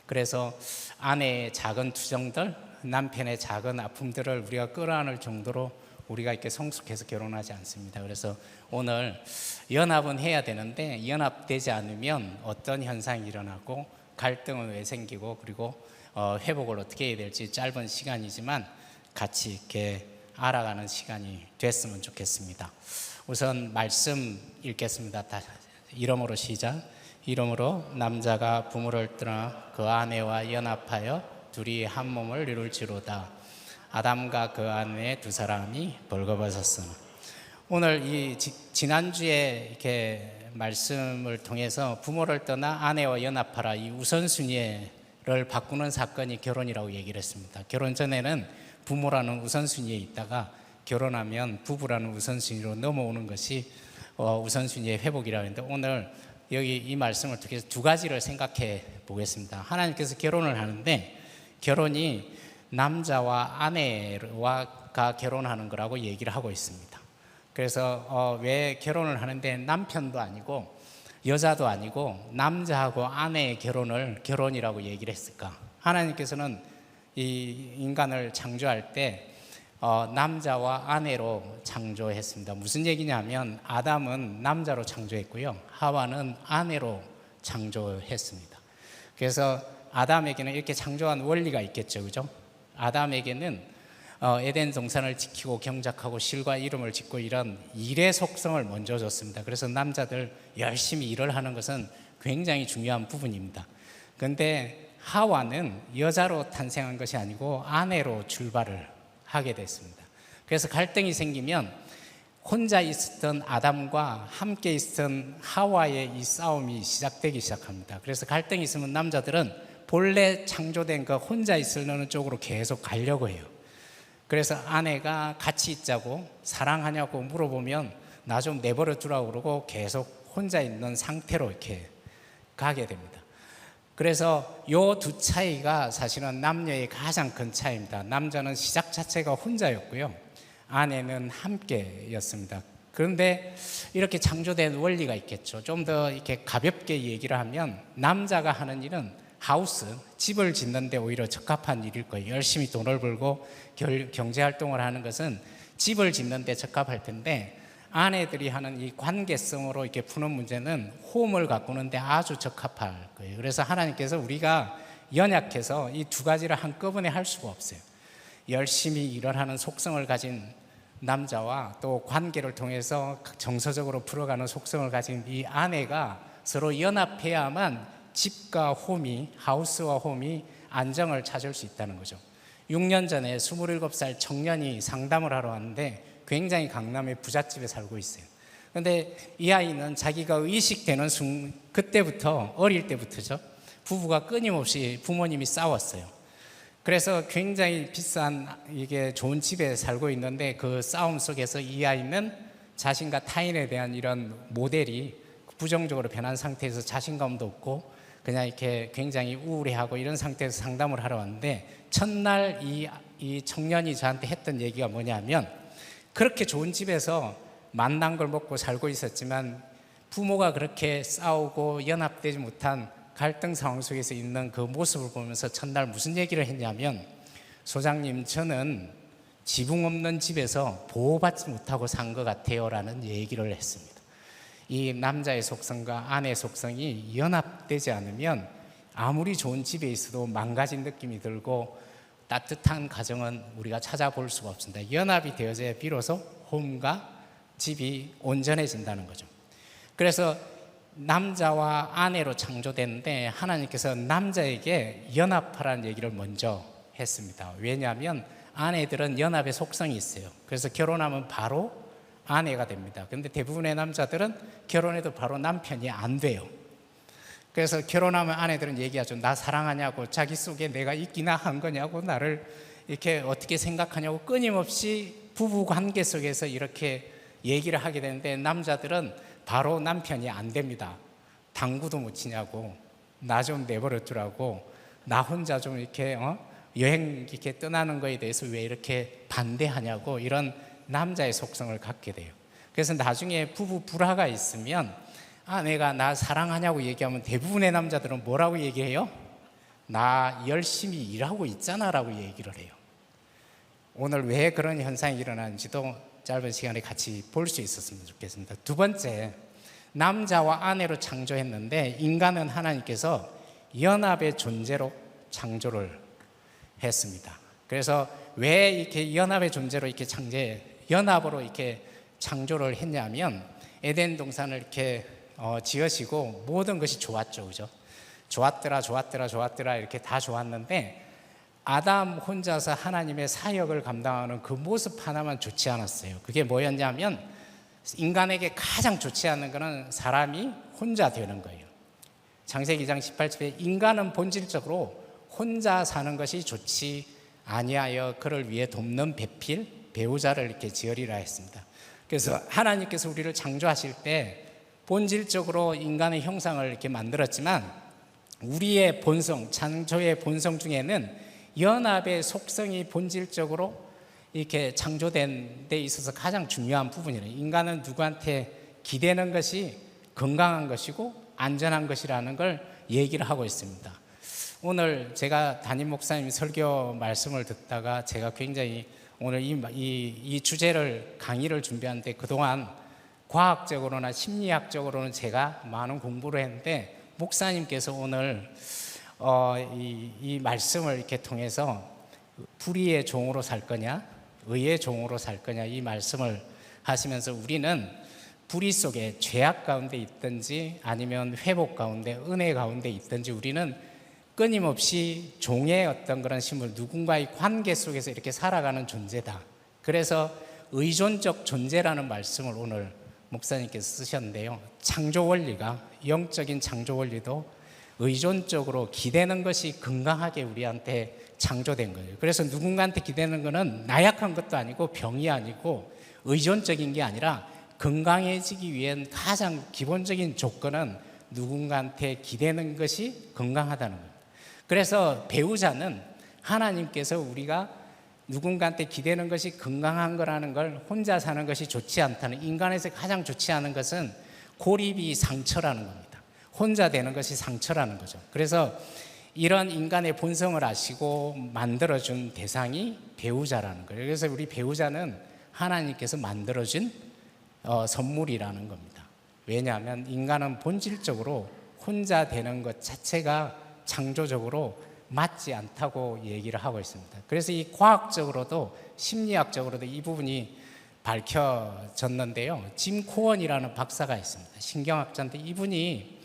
그래서 아내의 작은 투정들, 남편의 작은 아픔들을 우리가 끌어안을 정도로 우리가 이렇게 성숙해서 결혼하지 않습니다. 그래서 오늘 연합은 해야 되는데, 연합되지 않으면 어떤 현상이 일어나고 갈등은 왜 생기고, 그리고 회복을 어떻게 해야 될지 짧은 시간이지만 같이 이렇게 알아가는 시간이 됐으면 좋겠습니다. 우선 말씀 읽겠습니다. 이러므로 시작. 이러므로 남자가 부모를 떠나 그 아내와 연합하여 둘이 한 몸을 이룰지로다. 아담과 그 아내 두 사람이 벌거벗었으나. 오늘 이 지난주에 이렇게 말씀을 통해서 부모를 떠나 아내와 연합하라, 이 우선순위를 바꾸는 사건이 결혼이라고 얘기를 했습니다. 결혼 전에는 부모라는 우선순위에 있다가 결혼하면 부부라는 우선순위로 넘어오는 것이 우선순위의 회복이라고 했는데, 오늘 여기 이 말씀을 통해서 두 가지를 생각해 보겠습니다. 하나님께서 결혼을 하는데, 결혼이 남자와 아내가 결혼하는 거라고 얘기를 하고 있습니다. 그래서 왜 결혼을 하는데 남편도 아니고 여자도 아니고 남자하고 아내의 결혼을 결혼이라고 얘기를 했을까? 하나님께서는 이 인간을 창조할 때 남자와 아내로 창조했습니다. 무슨 얘기냐면, 아담은 남자로 창조했고요, 하와는 아내로 창조했습니다. 그래서 아담에게는 이렇게 창조한 원리가 있겠죠, 그죠? 아담에게는 에덴 동산을 지키고 경작하고 실과 이름을 짓고 이런 일의 속성을 먼저 줬습니다. 그래서 남자들 열심히 일을 하는 것은 굉장히 중요한 부분입니다. 그런데 하와는 여자로 탄생한 것이 아니고 아내로 출발을 하게 됐습니다. 그래서 갈등이 생기면 혼자 있었던 아담과 함께 있었던 하와의 이 싸움이 시작되기 시작합니다. 그래서 갈등이 있으면 남자들은 본래 창조된 그 혼자 있으려는 쪽으로 계속 가려고 해요. 그래서 아내가 같이 있자고, 사랑하냐고 물어보면 나 좀 내버려 두라고 그러고 계속 혼자 있는 상태로 이렇게 가게 됩니다. 그래서 요 두 차이가 사실은 남녀의 가장 큰 차이입니다. 남자는 시작 자체가 혼자였고요, 아내는 함께였습니다. 그런데 이렇게 창조된 원리가 있겠죠. 좀 더 이렇게 가볍게 얘기를 하면, 남자가 하는 일은 하우스, 집을 짓는데 오히려 적합한 일일 거예요. 열심히 돈을 벌고 경제활동을 하는 것은 집을 짓는 데 적합할 텐데 아내들이 하는 이 관계성으로 이렇게 푸는 문제는 홈을 가꾸는데 아주 적합할 거예요. 그래서 하나님께서 우리가 연약해서 이 두 가지를 한꺼번에 할 수가 없어요. 열심히 일을 하는 속성을 가진 남자와 또 관계를 통해서 정서적으로 풀어가는 속성을 가진 이 아내가 서로 연합해야만 집과 홈이, 하우스와 홈이 안정을 찾을 수 있다는 거죠. 6년 전에 27살 청년이 상담을 하러 왔는데 굉장히 강남의 부잣집에 살고 있어요. 그런데 이 아이는 자기가 의식되는 그때부터, 어릴 때부터죠, 부부가 끊임없이 부모님이 싸웠어요. 그래서 굉장히 비싼 이게 좋은 집에 살고 있는데 그 싸움 속에서 이 아이는 자신과 타인에 대한 이런 모델이 부정적으로 변한 상태에서 자신감도 없고 그냥 이렇게 굉장히 우울해하고 이런 상태에서 상담을 하러 왔는데 첫날 이 청년이 저한테 했던 얘기가 뭐냐면 그렇게 좋은 집에서 만난 걸 먹고 살고 있었지만 부모가 그렇게 싸우고 연합되지 못한 갈등 상황 속에서 있는 그 모습을 보면서 첫날 무슨 얘기를 했냐면 소장님 저는 지붕 없는 집에서 보호받지 못하고 산 것 같아요 라는 얘기를 했습니다. 이 남자의 속성과 아내의 속성이 연합되지 않으면 아무리 좋은 집에 있어도 망가진 느낌이 들고 따뜻한 가정은 우리가 찾아볼 수가 없습니다. 연합이 되어져야 비로소 홈과 집이 온전해진다는 거죠. 그래서 남자와 아내로 창조됐는데 하나님께서 남자에게 연합하라는 얘기를 먼저 했습니다. 왜냐하면 아내들은 연합의 속성이 있어요. 그래서 결혼하면 바로 아내가 됩니다. 그런데 대부분의 남자들은 결혼해도 바로 남편이 안 돼요. 그래서 결혼하면 아내들은 얘기하죠. 나 사랑하냐고, 자기 속에 내가 있기나 한 거냐고, 나를 이렇게 어떻게 생각하냐고 끊임없이 부부 관계 속에서 이렇게 얘기를 하게 되는데 남자들은 바로 남편이 안 됩니다. 당구도 못 치냐고, 나 좀 내버려 두라고, 나 혼자 좀 이렇게 여행 이렇게 떠나는 거에 대해서 왜 이렇게 반대하냐고, 이런 남자의 속성을 갖게 돼요. 그래서 나중에 부부 불화가 있으면 아내가 나 사랑하냐고 얘기하면 대부분의 남자들은 뭐라고 얘기해요? 나 열심히 일하고 있잖아 라고 얘기를 해요. 오늘 왜 그런 현상이 일어나는지도 짧은 시간에 같이 볼 수 있었으면 좋겠습니다. 두 번째, 남자와 아내로 창조했는데 인간은 하나님께서 연합의 존재로 창조를 했습니다. 그래서 왜 이렇게 연합의 존재로 이렇게 연합으로 이렇게 창조를 했냐면 에덴 동산을 이렇게 지으시고 모든 것이 좋았죠, 그죠? 좋았더라 이렇게 다 좋았는데 아담 혼자서 하나님의 사역을 감당하는 그 모습 하나만 좋지 않았어요. 그게 뭐였냐면 인간에게 가장 좋지 않은 것은 사람이 혼자 되는 거예요. 창세기 2장 18절에 인간은 본질적으로 혼자 사는 것이 좋지 아니하여 그를 위해 돕는 배우자를 이렇게 지으리라 했습니다. 그래서 하나님께서 우리를 창조하실 때 본질적으로 인간의 형상을 이렇게 만들었지만 우리의 본성, 창조의 본성 중에는 연합의 속성이 본질적으로 이렇게 창조된 데 있어서 가장 중요한 부분이에요. 인간은 누구한테 기대는 것이 건강한 것이고 안전한 것이라는 걸 얘기를 하고 있습니다. 오늘 제가 담임 목사님 설교 말씀을 듣다가 제가 굉장히 오늘 이 주제를 강의를 준비하는데 그동안 과학적으로나 심리학적으로는 제가 많은 공부를 했는데 목사님께서 오늘 이 말씀을 이렇게 통해서 불의의 종으로 살 거냐 의의 종으로 살 거냐 이 말씀을 하시면서 우리는 불의 속에 죄악 가운데 있든지 아니면 회복 가운데 은혜 가운데 있든지 우리는 끊임없이 종의 어떤 그런 심을 누군가의 관계 속에서 이렇게 살아가는 존재다. 그래서 의존적 존재라는 말씀을 오늘 목사님께서 쓰셨는데요. 창조 원리가 영적인 창조 원리도 의존적으로 기대는 것이 건강하게 우리한테 창조된 거예요. 그래서 누군가한테 기대는 것은 나약한 것도 아니고 병이 아니고 의존적인 게 아니라 건강해지기 위한 가장 기본적인 조건은 누군가한테 기대는 것이 건강하다는 거예요. 그래서 배우자는 하나님께서 우리가 누군가한테 기대는 것이 건강한 거라는 걸 혼자 사는 것이 좋지 않다는 인간에서 가장 좋지 않은 것은 고립이 상처라는 겁니다. 혼자 되는 것이 상처라는 거죠. 그래서 이런 인간의 본성을 아시고 만들어준 대상이 배우자라는 거예요. 그래서 우리 배우자는 하나님께서 만들어준 선물이라는 겁니다. 왜냐하면 인간은 본질적으로 혼자 되는 것 자체가 창조적으로 맞지 않다고 얘기를 하고 있습니다. 그래서 이 과학적으로도 심리학적으로도 이 부분이 밝혀졌는데요. 짐 코언이라는 박사가 있습니다. 신경학자인데 이분이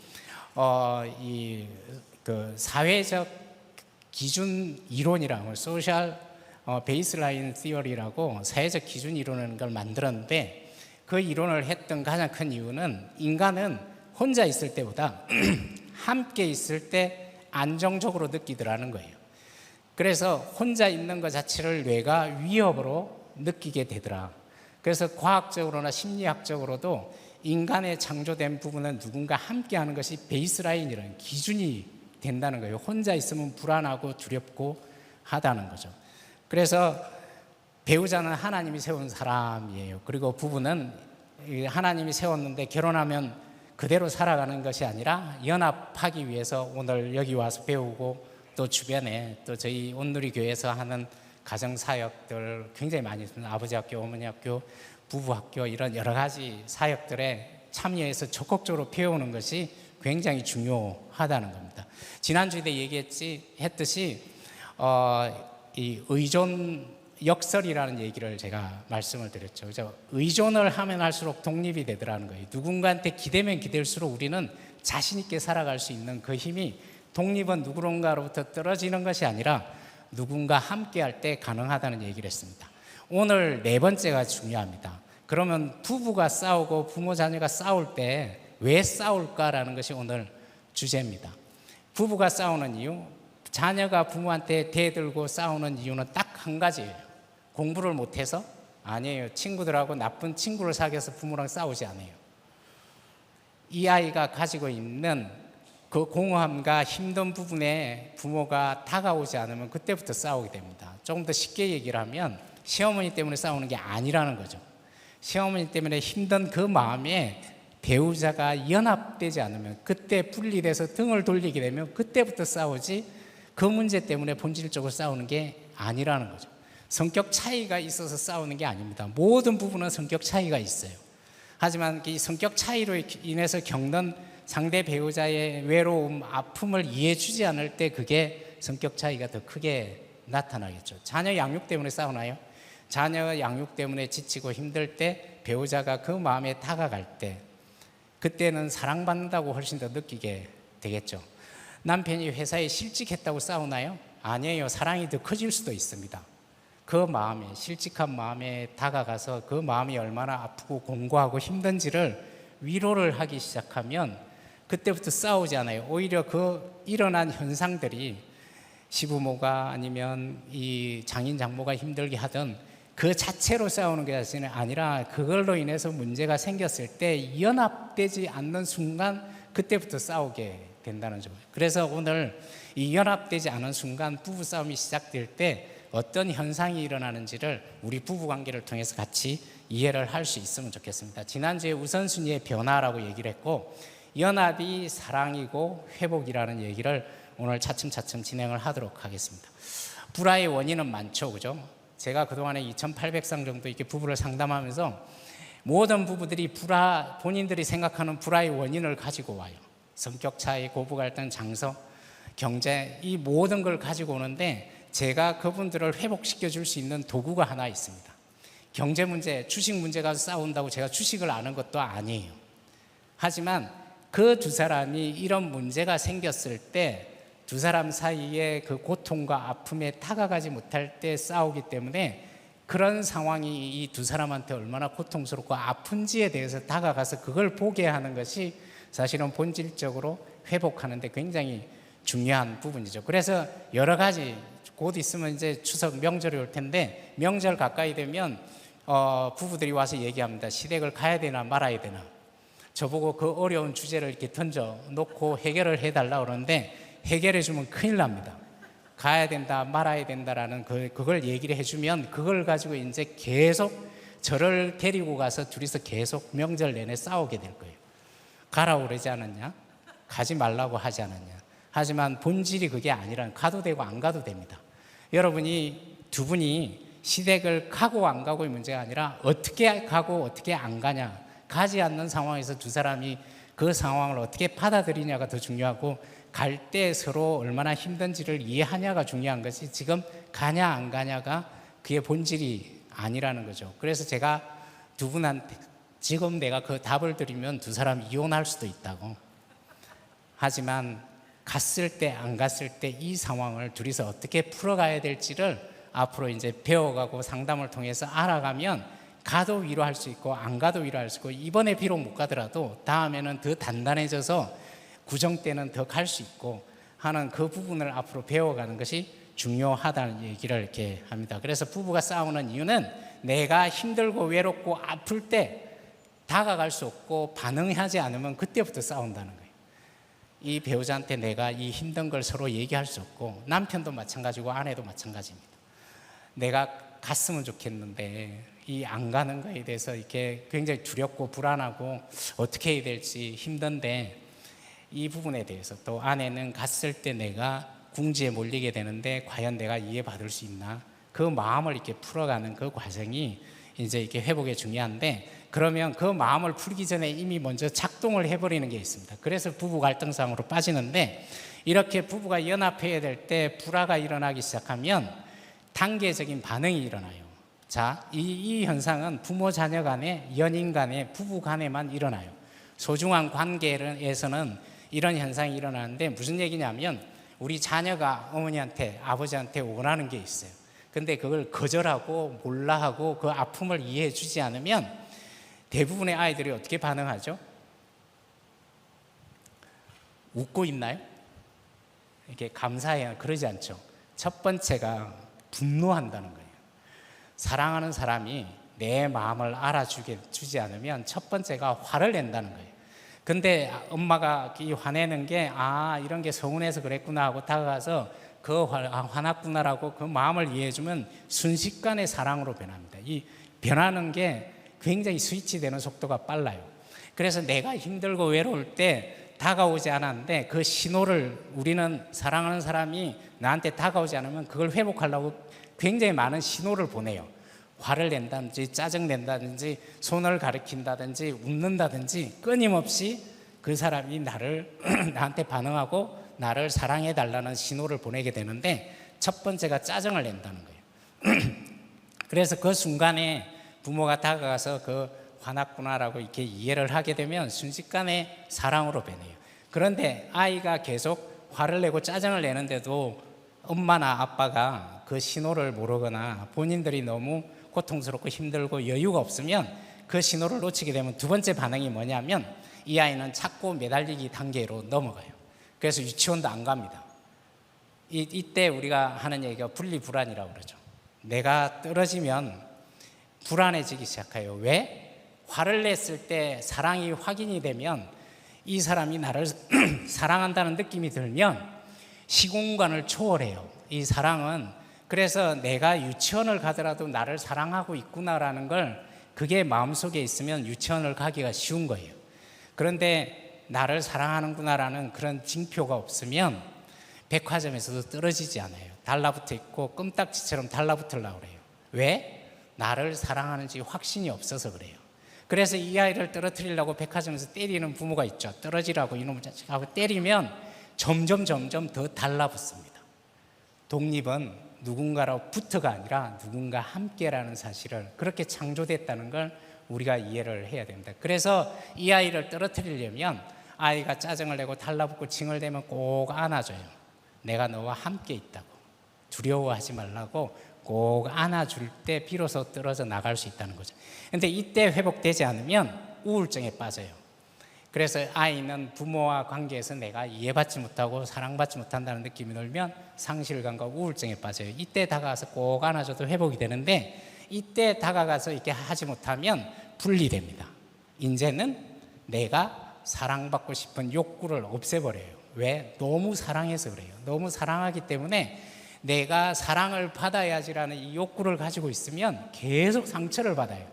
그 사회적 기준 이론이라고 소셜 베이스라인 티어리라고 사회적 기준 이론을 걸 만들었는데 그 이론을 했던 가장 큰 이유는 인간은 혼자 있을 때보다 함께 있을 때 안정적으로 느끼더라는 거예요. 그래서 혼자 있는 것 자체를 뇌가 위협으로 느끼게 되더라. 그래서 과학적으로나 심리학적으로도 인간의 창조된 부분은 누군가 함께하는 것이 베이스라인이라는 기준이 된다는 거예요. 혼자 있으면 불안하고 두렵고 하다는 거죠. 그래서 배우자는 하나님이 세운 사람이에요. 그리고 부부는 하나님이 세웠는데 결혼하면 그대로 살아가는 것이 아니라 연합하기 위해서 오늘 여기 와서 배우고 또 주변에 또 저희 온누리 교회에서 하는 가정 사역들 굉장히 많이 있습니다. 아버지 학교, 어머니 학교, 부부 학교 이런 여러 가지 사역들에 참여해서 적극적으로 배우는 것이 굉장히 중요하다는 겁니다. 지난주에 얘기했듯이 이 의존 역설이라는 얘기를 제가 말씀을 드렸죠. 그죠? 의존을 하면 할수록 독립이 되더라는 거예요. 누군가한테 기대면 기댈수록 우리는 자신 있게 살아갈 수 있는 그 힘이 독립은 누군가로부터 떨어지는 것이 아니라 누군가 함께 할 때 가능하다는 얘기를 했습니다. 오늘 네 번째가 중요합니다. 그러면 부부가 싸우고 부모 자녀가 싸울 때 왜 싸울까라는 것이 오늘 주제입니다. 부부가 싸우는 이유, 자녀가 부모한테 대들고 싸우는 이유는 딱 한 가지예요. 공부를 못해서? 아니에요. 친구들하고 나쁜 친구를 사귀어서 부모랑 싸우지 않아요. 이 아이가 가지고 있는 그 공허함과 힘든 부분에 부모가 다가오지 않으면 그때부터 싸우게 됩니다. 조금 더 쉽게 얘기를 하면 시어머니 때문에 싸우는 게 아니라는 거죠. 시어머니 때문에 힘든 그 마음에 배우자가 연합되지 않으면, 그때 분리돼서 등을 돌리게 되면 그때부터 싸우지, 그 문제 때문에 본질적으로 싸우는 게 아니라는 거죠. 성격 차이가 있어서 싸우는 게 아닙니다. 모든 부분은 성격 차이가 있어요. 하지만 이 성격 차이로 인해서 겪는 상대 배우자의 외로움, 아픔을 이해해 주지 않을 때 그게 성격 차이가 더 크게 나타나겠죠. 자녀 양육 때문에 싸우나요? 자녀 양육 때문에 지치고 힘들 때 배우자가 그 마음에 다가갈 때, 그때는 사랑받는다고 훨씬 더 느끼게 되겠죠. 남편이 회사에 실직했다고 싸우나요? 아니에요. 사랑이 더 커질 수도 있습니다. 그 마음에, 실직한 마음에 다가가서 그 마음이 얼마나 아프고 공고하고 힘든지를 위로를 하기 시작하면 그때부터 싸우지 않아요. 오히려 그 일어난 현상들이 시부모가 아니면 이 장인 장모가 힘들게 하던 그 자체로 싸우는 게 아니라 그걸로 인해서 문제가 생겼을 때 연합되지 않는 순간 그때부터 싸우게 된다는 점. 그래서 오늘 이 연합되지 않은 순간 부부 싸움이 시작될 때 어떤 현상이 일어나는지를 우리 부부 관계를 통해서 같이 이해를 할 수 있으면 좋겠습니다. 지난주에 우선순위의 변화라고 얘기를 했고, 연합이 사랑이고 회복이라는 얘기를 오늘 차츰차츰 진행을 하도록 하겠습니다. 불화의 원인은 많죠, 그죠? 제가 그동안에 2,800상 정도 이렇게 부부를 상담하면서 모든 부부들이 본인들이 생각하는 불화의 원인을 가지고 와요. 성격 차이, 고부 갈등, 장서, 경제, 이 모든 걸 가지고 오는데 제가 그분들을 회복시켜 줄 수 있는 도구가 하나 있습니다. 경제 문제, 주식 문제 가지고 싸운다고 제가 주식을 아는 것도 아니에요. 하지만 그 두 사람이 이런 문제가 생겼을 때 두 사람 사이에 그 고통과 아픔에 다가가지 못할 때 싸우기 때문에 그런 상황이 이 두 사람한테 얼마나 고통스럽고 아픈지에 대해서 다가가서 그걸 보게 하는 것이 사실은 본질적으로 회복하는 데 굉장히 중요한 부분이죠. 그래서 여러 가지, 곧 있으면 이제 추석 명절이 올 텐데 명절 가까이 되면 부부들이 와서 얘기합니다. 시댁을 가야 되나 말아야 되나. 저보고 그 어려운 주제를 이렇게 던져 놓고 해결을 해달라 그러는데 해결해 주면 큰일 납니다. 가야 된다 말아야 된다라는 그걸 얘기를 해주면 그걸 가지고 이제 계속 저를 데리고 가서 둘이서 계속 명절 내내 싸우게 될 거예요. 가라고 그러지 않았냐? 가지 말라고 하지 않았냐? 하지만 본질이 그게 아니라 가도 되고 안 가도 됩니다. 여러분이 두 분이 시댁을 가고 안 가고의 문제가 아니라 어떻게 가고 어떻게 안 가냐, 가지 않는 상황에서 두 사람이 그 상황을 어떻게 받아들이냐가 더 중요하고, 갈 때 서로 얼마나 힘든지를 이해하냐가 중요한 것이, 지금 가냐 안 가냐가 그의 본질이 아니라는 거죠. 그래서 제가 두 분한테 지금 내가 그 답을 드리면 두 사람 이혼할 수도 있다고. 하지만 갔을 때 안 갔을 때 이 상황을 둘이서 어떻게 풀어가야 될지를 앞으로 이제 배워가고 상담을 통해서 알아가면 가도 위로할 수 있고 안 가도 위로할 수 있고, 이번에 비록 못 가더라도 다음에는 더 단단해져서 구정 때는 더 갈 수 있고 하는 그 부분을 앞으로 배워가는 것이 중요하다는 얘기를 이렇게 합니다. 그래서 부부가 싸우는 이유는 내가 힘들고 외롭고 아플 때 다가갈 수 없고 반응하지 않으면 그때부터 싸운다는 거예요. 이 배우자한테 내가 이 힘든 걸 서로 얘기할 수 없고, 남편도 마찬가지고 아내도 마찬가지입니다. 내가 갔으면 좋겠는데 이 안 가는 거에 대해서 이렇게 굉장히 두렵고 불안하고 어떻게 해야 될지 힘든데, 이 부분에 대해서 또 아내는 갔을 때 내가 궁지에 몰리게 되는데 과연 내가 이해받을 수 있나, 그 마음을 이렇게 풀어가는 그 과정이 이제 이렇게 회복에 중요한데, 그러면 그 마음을 풀기 전에 이미 먼저 작동을 해버리는 게 있습니다. 그래서 부부 갈등상으로 빠지는데, 이렇게 부부가 연합해야 될 때 불화가 일어나기 시작하면 단계적인 반응이 일어나요. 자, 이 현상은 부모 자녀 간에, 연인 간에, 부부 간에만 일어나요. 소중한 관계에서는 이런 현상이 일어나는데, 무슨 얘기냐면 우리 자녀가 어머니한테 아버지한테 원하는 게 있어요. 근데 그걸 거절하고 몰라하고 그 아픔을 이해해 주지 않으면 대부분의 아이들이 어떻게 반응하죠? 웃고 있나요? 이렇게 감사해요? 그러지 않죠. 첫 번째가 분노한다는 거예요. 사랑하는 사람이 내 마음을 알아주지 않으면 첫 번째가 화를 낸다는 거예요. 근데 엄마가 이 화내는 게 이런 게 서운해서 그랬구나 하고 다가가서 그 화났구나라고 그 마음을 이해해주면 순식간에 사랑으로 변합니다. 이 변하는 게 굉장히 스위치되는 속도가 빨라요. 그래서 내가 힘들고 외로울 때 다가오지 않았는데 그 신호를 우리는 사랑하는 사람이 나한테 다가오지 않으면 그걸 회복하려고 굉장히 많은 신호를 보내요. 화를 낸다든지 짜증낸다든지 손을 가리킨다든지 웃는다든지 끊임없이 그 사람이 나한테 반응하고 나를 사랑해달라는 신호를 보내게 되는데, 첫 번째가 짜증을 낸다는 거예요. 그래서 그 순간에 부모가 다가가서 그 화났구나라고 이렇게 이해를 하게 되면 순식간에 사랑으로 변해요. 그런데 아이가 계속 화를 내고 짜증을 내는데도 엄마나 아빠가 그 신호를 모르거나 본인들이 너무 고통스럽고 힘들고 여유가 없으면 그 신호를 놓치게 되면 두 번째 반응이 뭐냐면 이 아이는 자꾸 매달리기 단계로 넘어가요. 그래서 유치원도 안 갑니다. 이때 우리가 하는 얘기가 분리불안이라고 그러죠. 내가 떨어지면 불안해지기 시작해요. 왜? 화를 냈을 때 사랑이 확인이 되면, 이 사람이 나를 사랑한다는 느낌이 들면 시공간을 초월해요. 이 사랑은, 그래서 내가 유치원을 가더라도 나를 사랑하고 있구나라는 걸, 그게 마음속에 있으면 유치원을 가기가 쉬운 거예요. 그런데 나를 사랑하는구나라는 그런 징표가 없으면 백화점에서도 떨어지지 않아요. 달라붙어 있고 껌딱지처럼 달라붙으려고 그래요. 왜? 나를 사랑하는지 확신이 없어서 그래요. 그래서 이 아이를 떨어뜨리려고 백화점에서 때리는 부모가 있죠. 떨어지라고 이놈을 하고 때리면 점점 더 달라붙습니다. 독립은 누군가로부터가 아니라 누군가 함께라는 사실을, 그렇게 창조됐다는 걸 우리가 이해를 해야 됩니다. 그래서 이 아이를 떨어뜨리려면 아이가 짜증을 내고 달라붙고 징을대면 꼭 안아줘요. 내가 너와 함께 있다고, 두려워하지 말라고 꼭 안아줄 때 비로소 떨어져 나갈 수 있다는 거죠. 근데 이때 회복되지 않으면 우울증에 빠져요. 그래서 아이는 부모와 관계에서 내가 이해받지 못하고 사랑받지 못한다는 느낌이 들면 상실감과 우울증에 빠져요. 이때 다가가서 꼭 안아줘도 회복이 되는데, 이때 다가가서 이렇게 하지 못하면 분리됩니다. 이제는 내가 사랑받고 싶은 욕구를 없애버려요. 왜? 너무 사랑해서 그래요. 너무 사랑하기 때문에 내가 사랑을 받아야지라는 이 욕구를 가지고 있으면 계속 상처를 받아요.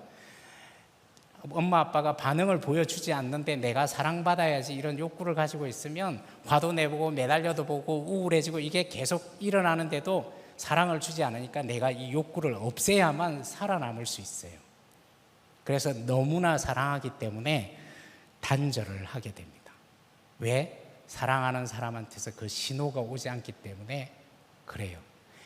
엄마 아빠가 반응을 보여주지 않는데 내가 사랑받아야지 이런 욕구를 가지고 있으면 화도 내보고 매달려도 보고 우울해지고, 이게 계속 일어나는데도 사랑을 주지 않으니까 내가 이 욕구를 없애야만 살아남을 수 있어요. 그래서 너무나 사랑하기 때문에 단절을 하게 됩니다. 왜? 사랑하는 사람한테서 그 신호가 오지 않기 때문에 그래요.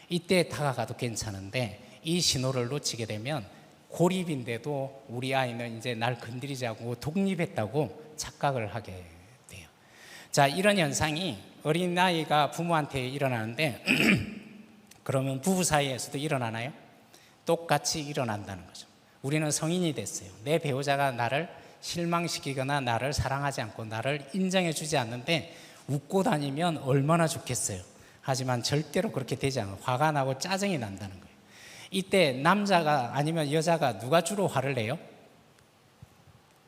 이때 다가가도 괜찮은데 이 신호를 놓치게 되면 고립인데도 우리 아이는 이제 날 건드리지 않고 독립했다고 착각을 하게 돼요. 자, 이런 현상이 어린아이가 부모한테 일어나는데 그러면 부부 사이에서도 일어나나요? 똑같이 일어난다는 거죠. 우리는 성인이 됐어요. 내 배우자가 나를 실망시키거나 나를 사랑하지 않고 나를 인정해 주지 않는데 웃고 다니면 얼마나 좋겠어요. 하지만 절대로 그렇게 되지 않아요. 화가 나고 짜증이 난다는 거예요. 이때 남자가 아니면 여자가 누가 주로 화를 내요?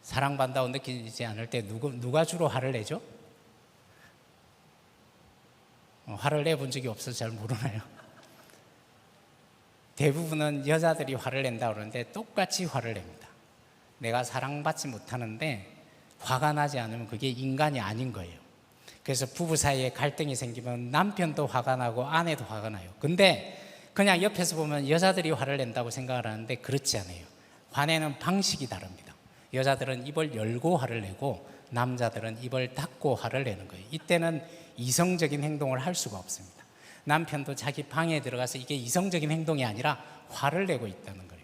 사랑받는다고 느끼지 않을 때 누가 주로 화를 내죠? 화를 내본 적이 없어서 잘 모르나요? 대부분은 여자들이 화를 낸다고 그러는데 똑같이 화를 냅니다. 내가 사랑받지 못하는데 화가 나지 않으면 그게 인간이 아닌 거예요. 그래서 부부 사이에 갈등이 생기면 남편도 화가 나고 아내도 화가 나요. 근데 그냥 옆에서 보면 여자들이 화를 낸다고 생각을 하는데 그렇지 않아요. 화내는 방식이 다릅니다. 여자들은 입을 열고 화를 내고 남자들은 입을 닫고 화를 내는 거예요. 이때는 이성적인 행동을 할 수가 없습니다. 남편도 자기 방에 들어가서 이게 이성적인 행동이 아니라 화를 내고 있다는 거예요.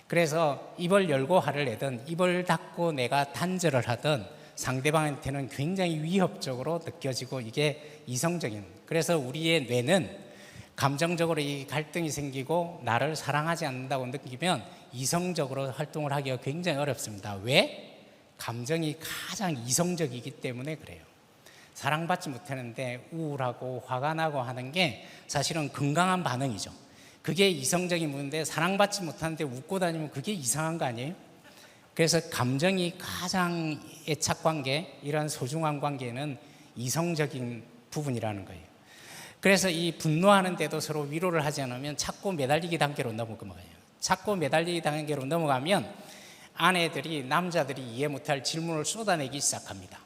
그래서 입을 열고 화를 내든 입을 닫고 내가 단절을 하든 상대방한테는 굉장히 위협적으로 느껴지고 이게 이성적인. 그래서 우리의 뇌는 감정적으로 이 갈등이 생기고 나를 사랑하지 않는다고 느끼면 이성적으로 활동을 하기가 굉장히 어렵습니다. 왜? 감정이 가장 이성적이기 때문에 그래요. 사랑받지 못하는데 우울하고 화가 나고 하는 게 사실은 건강한 반응이죠. 그게 이성적인 문제인데 사랑받지 못하는데 웃고 다니면 그게 이상한 거 아니에요? 그래서 감정이 가장 애착관계, 이런 소중한 관계는 이성적인 부분이라는 거예요. 그래서 이 분노하는데도 서로 위로를 하지 않으면 자꾸 매달리기 단계로 넘어가요. 자꾸 매달리기 단계로 넘어가면 아내들이 남자들이 이해 못할 질문을 쏟아내기 시작합니다.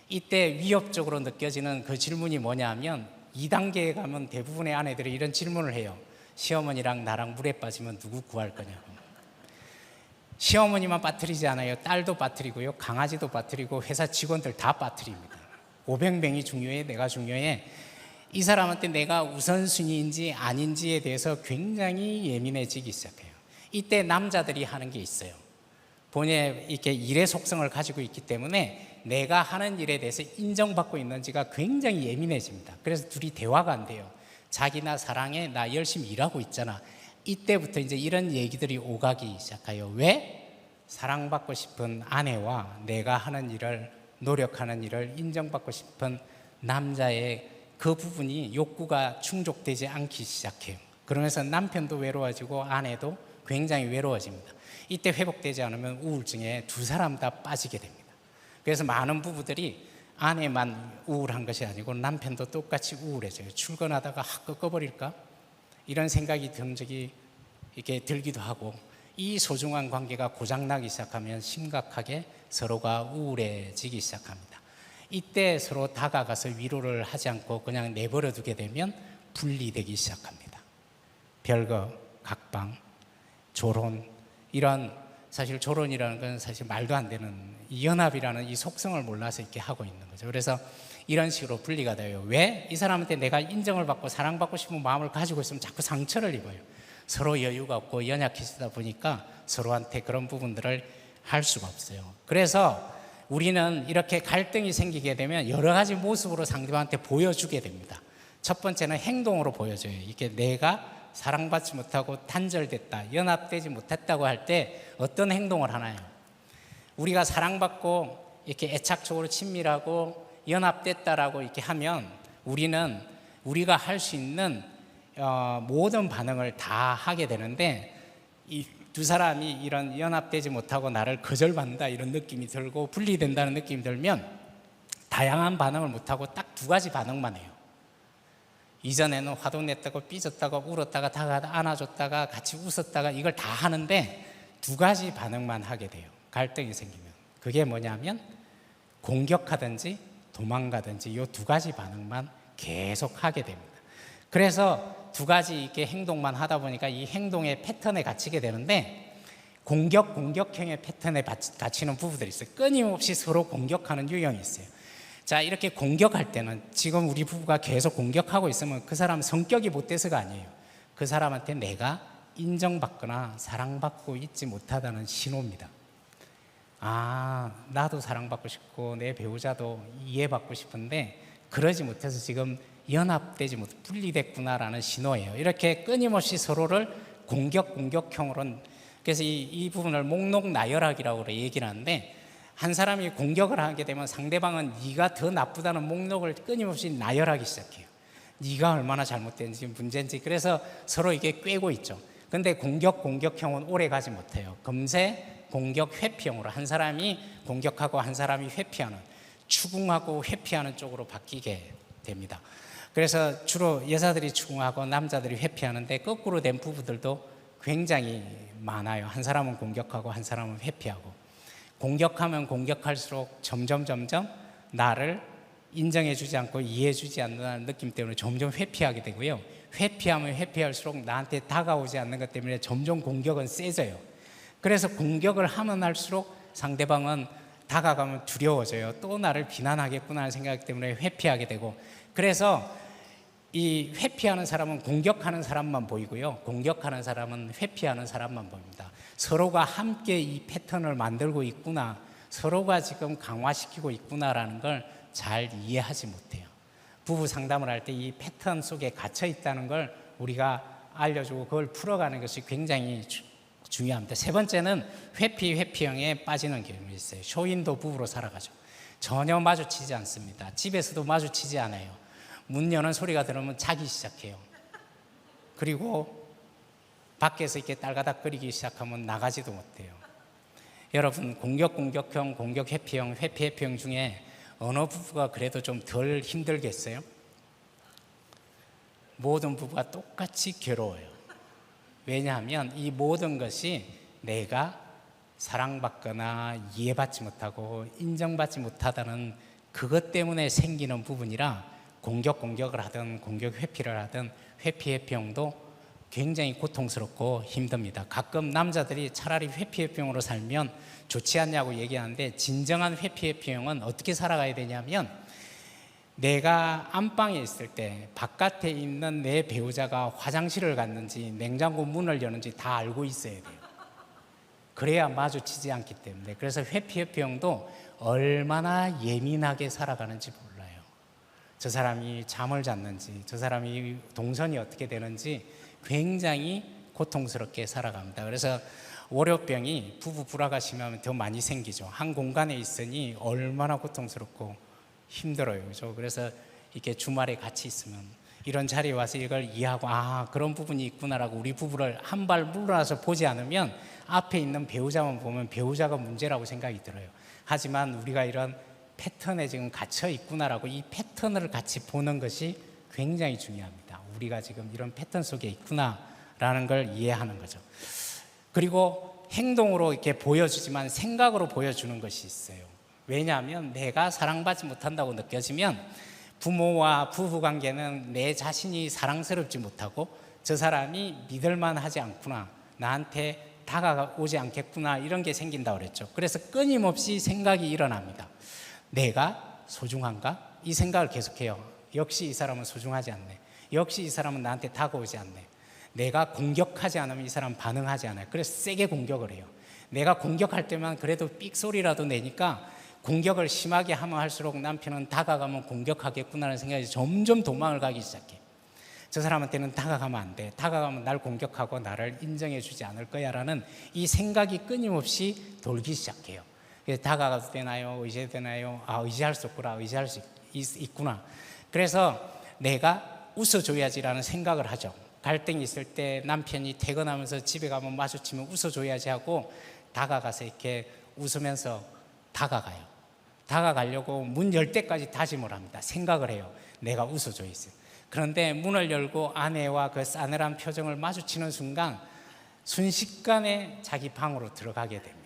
이때 위협적으로 느껴지는 그 질문이 뭐냐 하면 2단계에 가면 대부분의 아내들이 이런 질문을 해요. 시어머니랑 나랑 물에 빠지면 누구 구할 거냐고. 시어머니만 빠뜨리지 않아요. 딸도 빠뜨리고요. 강아지도 빠뜨리고 회사 직원들 다 빠뜨립니다. 500명이 중요해? 내가 중요해? 이 사람한테 내가 우선순위인지 아닌지에 대해서 굉장히 예민해지기 시작해요. 이때 남자들이 하는 게 있어요. 본인의 이렇게 일의 속성을 가지고 있기 때문에 내가 하는 일에 대해서 인정받고 있는지가 굉장히 예민해집니다. 그래서 둘이 대화가 안 돼요. 자기 나 사랑해, 나 열심히 일하고 있잖아. 이때부터 이제 이런 얘기들이 오가기 시작해요. 왜? 사랑받고 싶은 아내와 내가 하는 일을, 노력하는 일을 인정받고 싶은 남자의 그 부분이 욕구가 충족되지 않기 시작해요. 그러면서 남편도 외로워지고 아내도 굉장히 외로워집니다. 이때 회복되지 않으면 우울증에 두 사람 다 빠지게 됩니다. 그래서 많은 부부들이 아내만 우울한 것이 아니고 남편도 똑같이 우울해져요. 출근하다가 확 꺼버릴까? 이런 생각이 든 적이 이렇게 들기도 하고, 이 소중한 관계가 고장나기 시작하면 심각하게 서로가 우울해지기 시작합니다. 이때 서로 다가가서 위로를 하지 않고 그냥 내버려 두게 되면 분리되기 시작합니다. 별거, 각방, 조론, 이런, 사실 조론이라는 건 사실 말도 안 되는 이 연합이라는 이 속성을 몰라서 이렇게 하고 있는 거죠. 그래서 이런 식으로 분리가 돼요. 왜? 이 사람한테 내가 인정을 받고 사랑받고 싶은 마음을 가지고 있으면 자꾸 상처를 입어요. 서로 여유가 없고 연약해지다 보니까 서로한테 그런 부분들을 할 수가 없어요. 그래서 우리는 이렇게 갈등이 생기게 되면 여러 가지 모습으로 상대방한테 보여주게 됩니다. 첫 번째는 행동으로 보여줘요. 이게 내가 사랑받지 못하고 단절됐다, 연합되지 못했다고 할 때 어떤 행동을 하나요? 우리가 사랑받고 이렇게 애착적으로 친밀하고 연합됐다라고 이렇게 하면 우리는 우리가 할 수 있는 모든 반응을 다 하게 되는데, 이 두 사람이 이런 연합되지 못하고 나를 거절받는다 이런 느낌이 들고 분리된다는 느낌이 들면 다양한 반응을 못하고 딱 두 가지 반응만 해요. 이전에는 화도 냈다고 삐졌다가 울었다가 다가다 안아줬다가 같이 웃었다가 이걸 다 하는데 두 가지 반응만 하게 돼요. 갈등이 생기면. 그게 뭐냐면 공격하든지 도망가든지 이 두 가지 반응만 계속 하게 됩니다. 그래서 두 가지 이렇게 행동만 하다 보니까 이 행동의 패턴에 갇히게 되는데, 공격형의 패턴에 갇히는 부부들이 있어요. 끊임없이 서로 공격하는 유형이 있어요. 자, 이렇게 공격할 때는 지금 우리 부부가 계속 공격하고 있으면 그 사람 성격이 못돼서가 아니에요. 그 사람한테 내가 인정받거나 사랑받고 있지 못하다는 신호입니다. 아, 나도 사랑받고 싶고 내 배우자도 이해받고 싶은데 그러지 못해서 지금 연합되지 못해 분리됐구나라는 신호예요. 이렇게 끊임없이 서로를 공격형으로, 그래서 이 부분을 목록 나열하기라고 얘기를 하는데, 한 사람이 공격을 하게 되면 상대방은 네가 더 나쁘다는 목록을 끊임없이 나열하기 시작해요. 네가 얼마나 잘못된지 문제인지. 그래서 서로 이게 꿰고 있죠. 근데 공격형은 오래 가지 못해요. 금세 공격 회피형으로, 한 사람이 공격하고 한 사람이 회피하는, 추궁하고 회피하는 쪽으로 바뀌게 됩니다. 그래서 주로 여자들이 추궁하고 남자들이 회피하는데 거꾸로 된 부부들도 굉장히 많아요. 한 사람은 공격하고 한 사람은 회피하고. 공격하면 공격할수록 점점 나를 인정해주지 않고 이해해주지 않는다는 느낌 때문에 점점 회피하게 되고요. 회피하면 회피할수록 나한테 다가오지 않는 것 때문에 점점 공격은 세져요. 그래서 공격을 하면 할수록 상대방은 다가가면 두려워져요. 또 나를 비난하겠구나 하는 생각 때문에 회피하게 되고, 그래서 이 회피하는 사람은 공격하는 사람만 보이고요, 공격하는 사람은 회피하는 사람만 보입니다. 서로가 함께 이 패턴을 만들고 있구나, 서로가 지금 강화시키고 있구나라는 걸 잘 이해하지 못해요. 부부 상담을 할 때 이 패턴 속에 갇혀 있다는 걸 우리가 알려주고 그걸 풀어가는 것이 굉장히 중요합니다. 세 번째는 회피형에 빠지는 경우가 있어요. 쇼윈도 부부로 살아가죠. 전혀 마주치지 않습니다. 집에서도 마주치지 않아요. 문 여는 소리가 들으면 자기 시작해요. 그리고 밖에서 이렇게 딸가닥거리기 시작하면 나가지도 못해요. 여러분, 공격형, 공격회피형, 회피형 중에 어느 부부가 그래도 좀 덜 힘들겠어요? 모든 부부가 똑같이 괴로워요. 왜냐하면 이 모든 것이 내가 사랑받거나 이해받지 못하고 인정받지 못하다는 그것 때문에 생기는 부분이라, 공격을 하든 공격 회피를 하든 회피형도 굉장히 고통스럽고 힘듭니다. 가끔 남자들이 차라리 회피형으로 살면 좋지 않냐고 얘기하는데, 진정한 회피형은 어떻게 살아가야 되냐면, 내가 안방에 있을 때 바깥에 있는 내 배우자가 화장실을 갔는지 냉장고 문을 여는지 다 알고 있어야 돼요. 그래야 마주치지 않기 때문에. 그래서 회피형도 얼마나 예민하게 살아가는지 몰라요. 저 사람이 잠을 잤는지, 저 사람이 동선이 어떻게 되는지 굉장히 고통스럽게 살아갑니다. 그래서 월요병이 부부 불화가 심하면 더 많이 생기죠. 한 공간에 있으니 얼마나 고통스럽고 힘들어요. 그렇죠? 그래서 이렇게 주말에 같이 있으면 이런 자리에 와서 이걸 이해하고, 아, 그런 부분이 있구나라고 우리 부부를 한 발 물러나서 보지 않으면 앞에 있는 배우자만 보면 배우자가 문제라고 생각이 들어요. 하지만 우리가 이런 패턴에 지금 갇혀 있구나라고 이 패턴을 같이 보는 것이 굉장히 중요합니다. 우리가 지금 이런 패턴 속에 있구나라는 걸 이해하는 거죠. 그리고 행동으로 이렇게 보여주지만 생각으로 보여주는 것이 있어요. 왜냐하면 내가 사랑받지 못한다고 느껴지면 부모와 부부 관계는 내 자신이 사랑스럽지 못하고 저 사람이 믿을만 하지 않구나, 나한테 다가오지 않겠구나, 이런 게 생긴다고 그랬죠. 그래서 끊임없이 생각이 일어납니다. 내가 소중한가? 이 생각을 계속해요. 역시 이 사람은 소중하지 않네. 역시 이 사람은 나한테 다가오지 않네. 내가 공격하지 않으면 이 사람 반응하지 않아요. 그래서 세게 공격을 해요. 내가 공격할 때만 그래도 삑소리라도 내니까 공격을 심하게 하면 할수록 남편은 다가가면 공격하겠구나라는 생각이 점점 도망을 가기 시작해요. 저 사람한테는 다가가면 안 돼. 다가가면 날 공격하고 나를 인정해 주지 않을 거야라는 이 생각이 끊임없이 돌기 시작해요. 그래서 다가가도 되나요? 의지해도 되나요? 아, 의지할 수 없구나. 의지할 수 있구나. 그래서 내가 웃어줘야지라는 생각을 하죠. 갈등이 있을 때 남편이 퇴근하면서 집에 가면 마주치면 웃어줘야지 하고 다가가서 이렇게 웃으면서 다가가요. 다가가려고 문 열 때까지 다짐을 합니다. 생각을 해요. 내가 웃어줘야지. 그런데 문을 열고 아내와 그 싸늘한 표정을 마주치는 순간 순식간에 자기 방으로 들어가게 됩니다.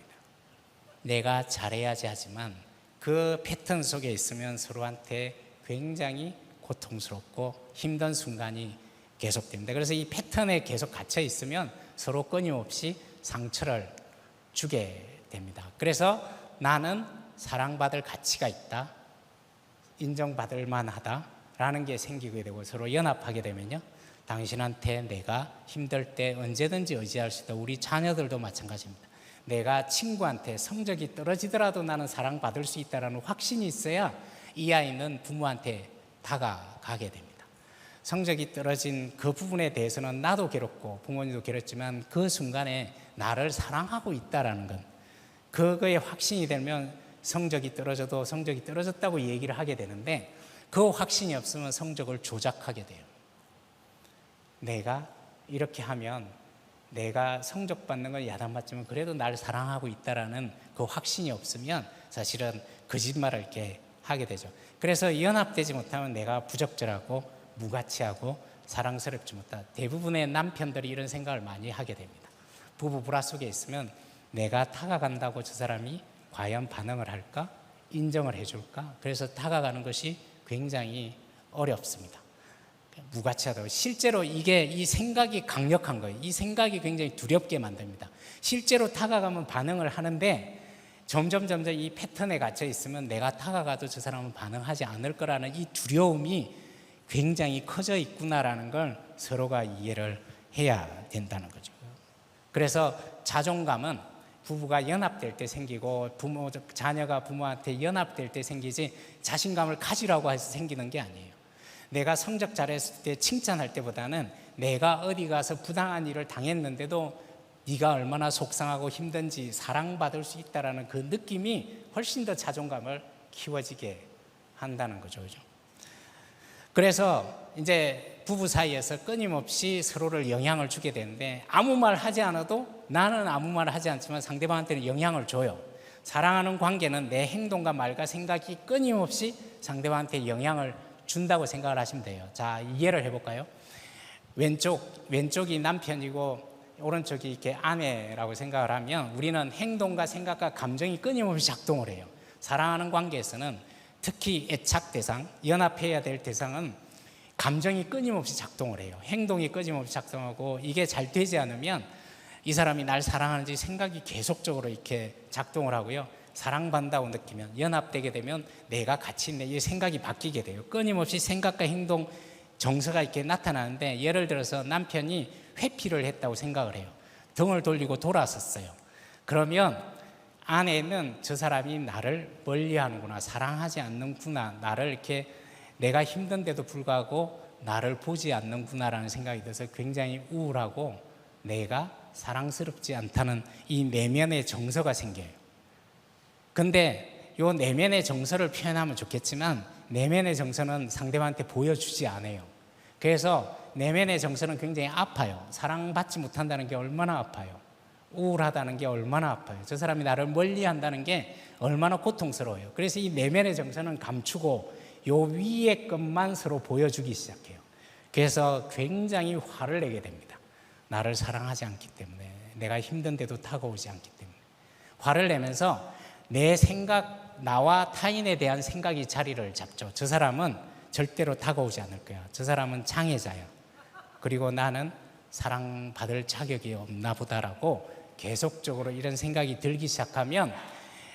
내가 잘해야지 하지만 그 패턴 속에 있으면 서로한테 굉장히 고통스럽고 힘든 순간이 계속됩니다. 그래서 이 패턴에 계속 갇혀 있으면 서로 끊임없이 상처를 주게 됩니다. 그래서 나는 사랑받을 가치가 있다, 인정받을 만하다라는 게 생기게 되고 서로 연합하게 되면요, 당신한테 내가 힘들 때 언제든지 의지할 수 있다. 우리 자녀들도 마찬가지입니다. 내가 친구한테 성적이 떨어지더라도 나는 사랑받을 수 있다는 확신이 있어야 이 아이는 부모한테 다가가게 됩니다. 성적이 떨어진 그 부분에 대해서는 나도 괴롭고 부모님도 괴롭지만 그 순간에 나를 사랑하고 있다는 건, 그거에 확신이 되면 성적이 떨어져도 성적이 떨어졌다고 얘기를 하게 되는데, 그 확신이 없으면 성적을 조작하게 돼요. 내가 이렇게 하면 내가 성적 받는 건 야단맞지만 그래도 날 사랑하고 있다라는 그 확신이 없으면 사실은 거짓말을 이렇게 하게 되죠. 그래서 연합되지 못하면 내가 부적절하고 무가치하고 사랑스럽지 못하다. 대부분의 남편들이 이런 생각을 많이 하게 됩니다. 부부 불화 속에 있으면 내가 다가간다고 저 사람이 과연 반응을 할까? 인정을 해줄까? 그래서 다가가는 것이 굉장히 어렵습니다. 무가치하다고. 실제로 이 생각이 강력한 거예요. 이 생각이 굉장히 두렵게 만듭니다. 실제로 다가가면 반응을 하는데 점점 이 패턴에 갇혀 있으면 내가 다가가도 저 사람은 반응하지 않을 거라는 이 두려움이 굉장히 커져 있구나라는 걸 서로가 이해를 해야 된다는 거죠. 그래서 자존감은 부부가 연합될 때 생기고 자녀가 부모한테 연합될 때 생기지 자신감을 가지라고 해서 생기는 게 아니에요. 내가 성적 잘했을 때 칭찬할 때보다는 내가 어디 가서 부당한 일을 당했는데도 네가 얼마나 속상하고 힘든지 사랑받을 수 있다는 그 느낌이 훨씬 더 자존감을 키워지게 한다는 거죠. 그죠? 그래서 이제 부부 사이에서 끊임없이 서로를 영향을 주게 되는데, 아무 말 하지 않아도 나는 아무 말 하지 않지만 상대방한테는 영향을 줘요. 사랑하는 관계는 내 행동과 말과 생각이 끊임없이 상대방한테 영향을 준다고 생각을 하시면 돼요. 자, 이해를 해볼까요? 왼쪽이 남편이고 오른쪽이 이렇게 아내라고 생각을 하면 우리는 행동과 생각과 감정이 끊임없이 작동을 해요. 사랑하는 관계에서는 특히 애착 대상, 연합해야 될 대상은 감정이 끊임없이 작동을 해요. 행동이 끊임없이 작동하고 이게 잘 되지 않으면 이 사람이 날 사랑하는지 생각이 계속적으로 이렇게 작동을 하고요. 사랑받는다고 느끼면, 연합되게 되면 내가 가치 있네, 이 생각이 바뀌게 돼요. 끊임없이 생각과 행동 정서가 이렇게 나타나는데, 예를 들어서 남편이 회피를 했다고 생각을 해요. 등을 돌리고 돌아섰어요. 그러면 아내는 저 사람이 나를 멀리하는구나, 사랑하지 않는구나, 나를 이렇게 내가 힘든데도 불구하고 나를 보지 않는구나라는 생각이 들어서 굉장히 우울하고 내가 사랑스럽지 않다는 이 내면의 정서가 생겨요. 근데 이 내면의 정서를 표현하면 좋겠지만 내면의 정서는 상대방한테 보여주지 않아요. 그래서 내면의 정서는 굉장히 아파요. 사랑받지 못한다는 게 얼마나 아파요. 우울하다는 게 얼마나 아파요. 저 사람이 나를 멀리한다는 게 얼마나 고통스러워요. 그래서 이 내면의 정서는 감추고 요 위의 것만 서로 보여주기 시작해요. 그래서 굉장히 화를 내게 됩니다. 나를 사랑하지 않기 때문에, 내가 힘든데도 다가오지 않기 때문에 화를 내면서 내 생각, 나와 타인에 대한 생각이 자리를 잡죠. 저 사람은 절대로 다가오지 않을 거야. 저 사람은 장애자야. 그리고 나는 사랑받을 자격이 없나 보다라고 계속적으로 이런 생각이 들기 시작하면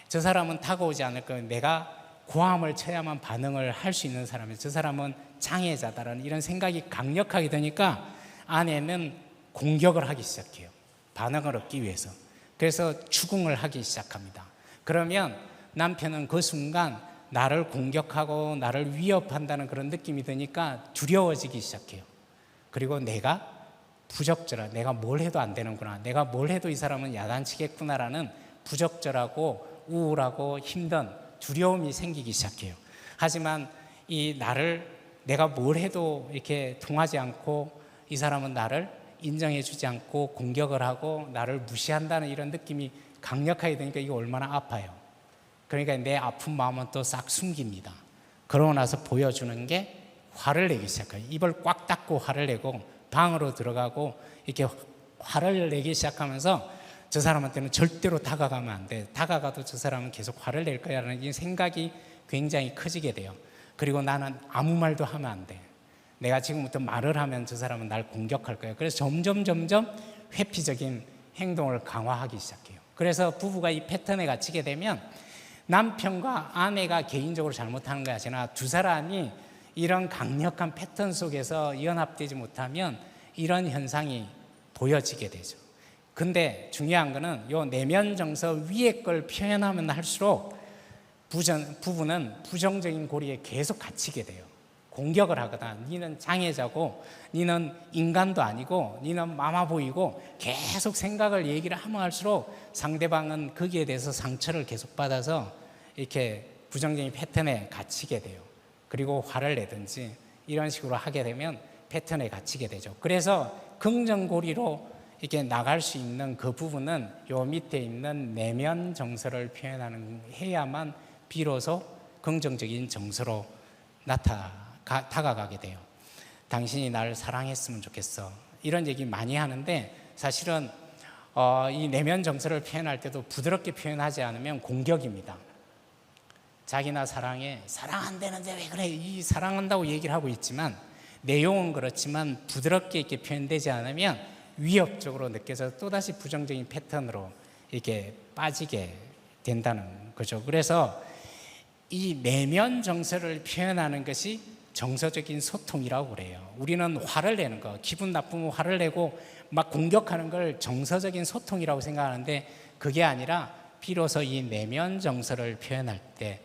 저 사람은 다가오지 않을 거야. 내가 고함을 쳐야만 반응을 할 수 있는 사람이에요. 저 사람은 장애자다라는 이런 생각이 강력하게 되니까 아내는 공격을 하기 시작해요. 반응을 얻기 위해서. 그래서 추궁을 하기 시작합니다. 그러면 남편은 그 순간 나를 공격하고 나를 위협한다는 그런 느낌이 드니까 두려워지기 시작해요. 그리고 내가 부적절한, 내가 뭘 해도 안 되는구나, 내가 뭘 해도 이 사람은 야단치겠구나라는 부적절하고 우울하고 힘든 두려움이 생기기 시작해요. 하지만 이 나를, 내가 뭘 해도 이렇게 통하지 않고 이 사람은 나를 인정해 주지 않고 공격을 하고 나를 무시한다는 이런 느낌이 강력하게 되니까 이거 얼마나 아파요. 그러니까 내 아픈 마음은 또 싹 숨깁니다. 그러고 나서 보여주는 게 화를 내기 시작해요. 입을 꽉 닫고 화를 내고 방으로 들어가고 이렇게 화를 내기 시작하면서 저 사람한테는 절대로 다가가면 안 돼. 다가가도 저 사람은 계속 화를 낼 거야라는 이 생각이 굉장히 커지게 돼요. 그리고 나는 아무 말도 하면 안 돼. 내가 지금부터 말을 하면 저 사람은 날 공격할 거예요. 그래서 점점 회피적인 행동을 강화하기 시작해요. 그래서 부부가 이 패턴에 갇히게 되면 남편과 아내가 개인적으로 잘못하는 것이 아니라 두 사람이 이런 강력한 패턴 속에서 연합되지 못하면 이런 현상이 보여지게 되죠. 근데 중요한 거는 요 내면 정서 위에 걸 표현하면 할수록 부부는 부정적인 고리에 계속 갇히게 돼요. 공격을 하거나 니는 장애자고 니는 인간도 아니고 니는 마마 보이고 계속 생각을 얘기를 하면 할수록 상대방은 거기에 대해서 상처를 계속 받아서 이렇게 부정적인 패턴에 갇히게 돼요. 그리고 화를 내든지 이런 식으로 하게 되면 패턴에 갇히게 되죠. 그래서 긍정고리로 이렇게 나갈 수 있는 그 부분은 요 밑에 있는 내면 정서를 해야만 비로소 긍정적인 정서로 다가가게 돼요. 당신이 나를 사랑했으면 좋겠어. 이런 얘기 많이 하는데 사실은 이 내면 정서를 표현할 때도 부드럽게 표현하지 않으면 공격입니다. 자기나 사랑해, 사랑한다는데 왜 그래? 이 사랑한다고 얘기를 하고 있지만 내용은 그렇지만 부드럽게 이렇게 표현되지 않으면 위협적으로 느껴서 또다시 부정적인 패턴으로 이렇게 빠지게 된다는 거죠. 그래서 이 내면 정서를 표현하는 것이 정서적인 소통이라고 그래요. 우리는 화를 내는 거, 기분 나쁘면 화를 내고 막 공격하는 걸 정서적인 소통이라고 생각하는데 그게 아니라 비로소 이 내면 정서를 표현할 때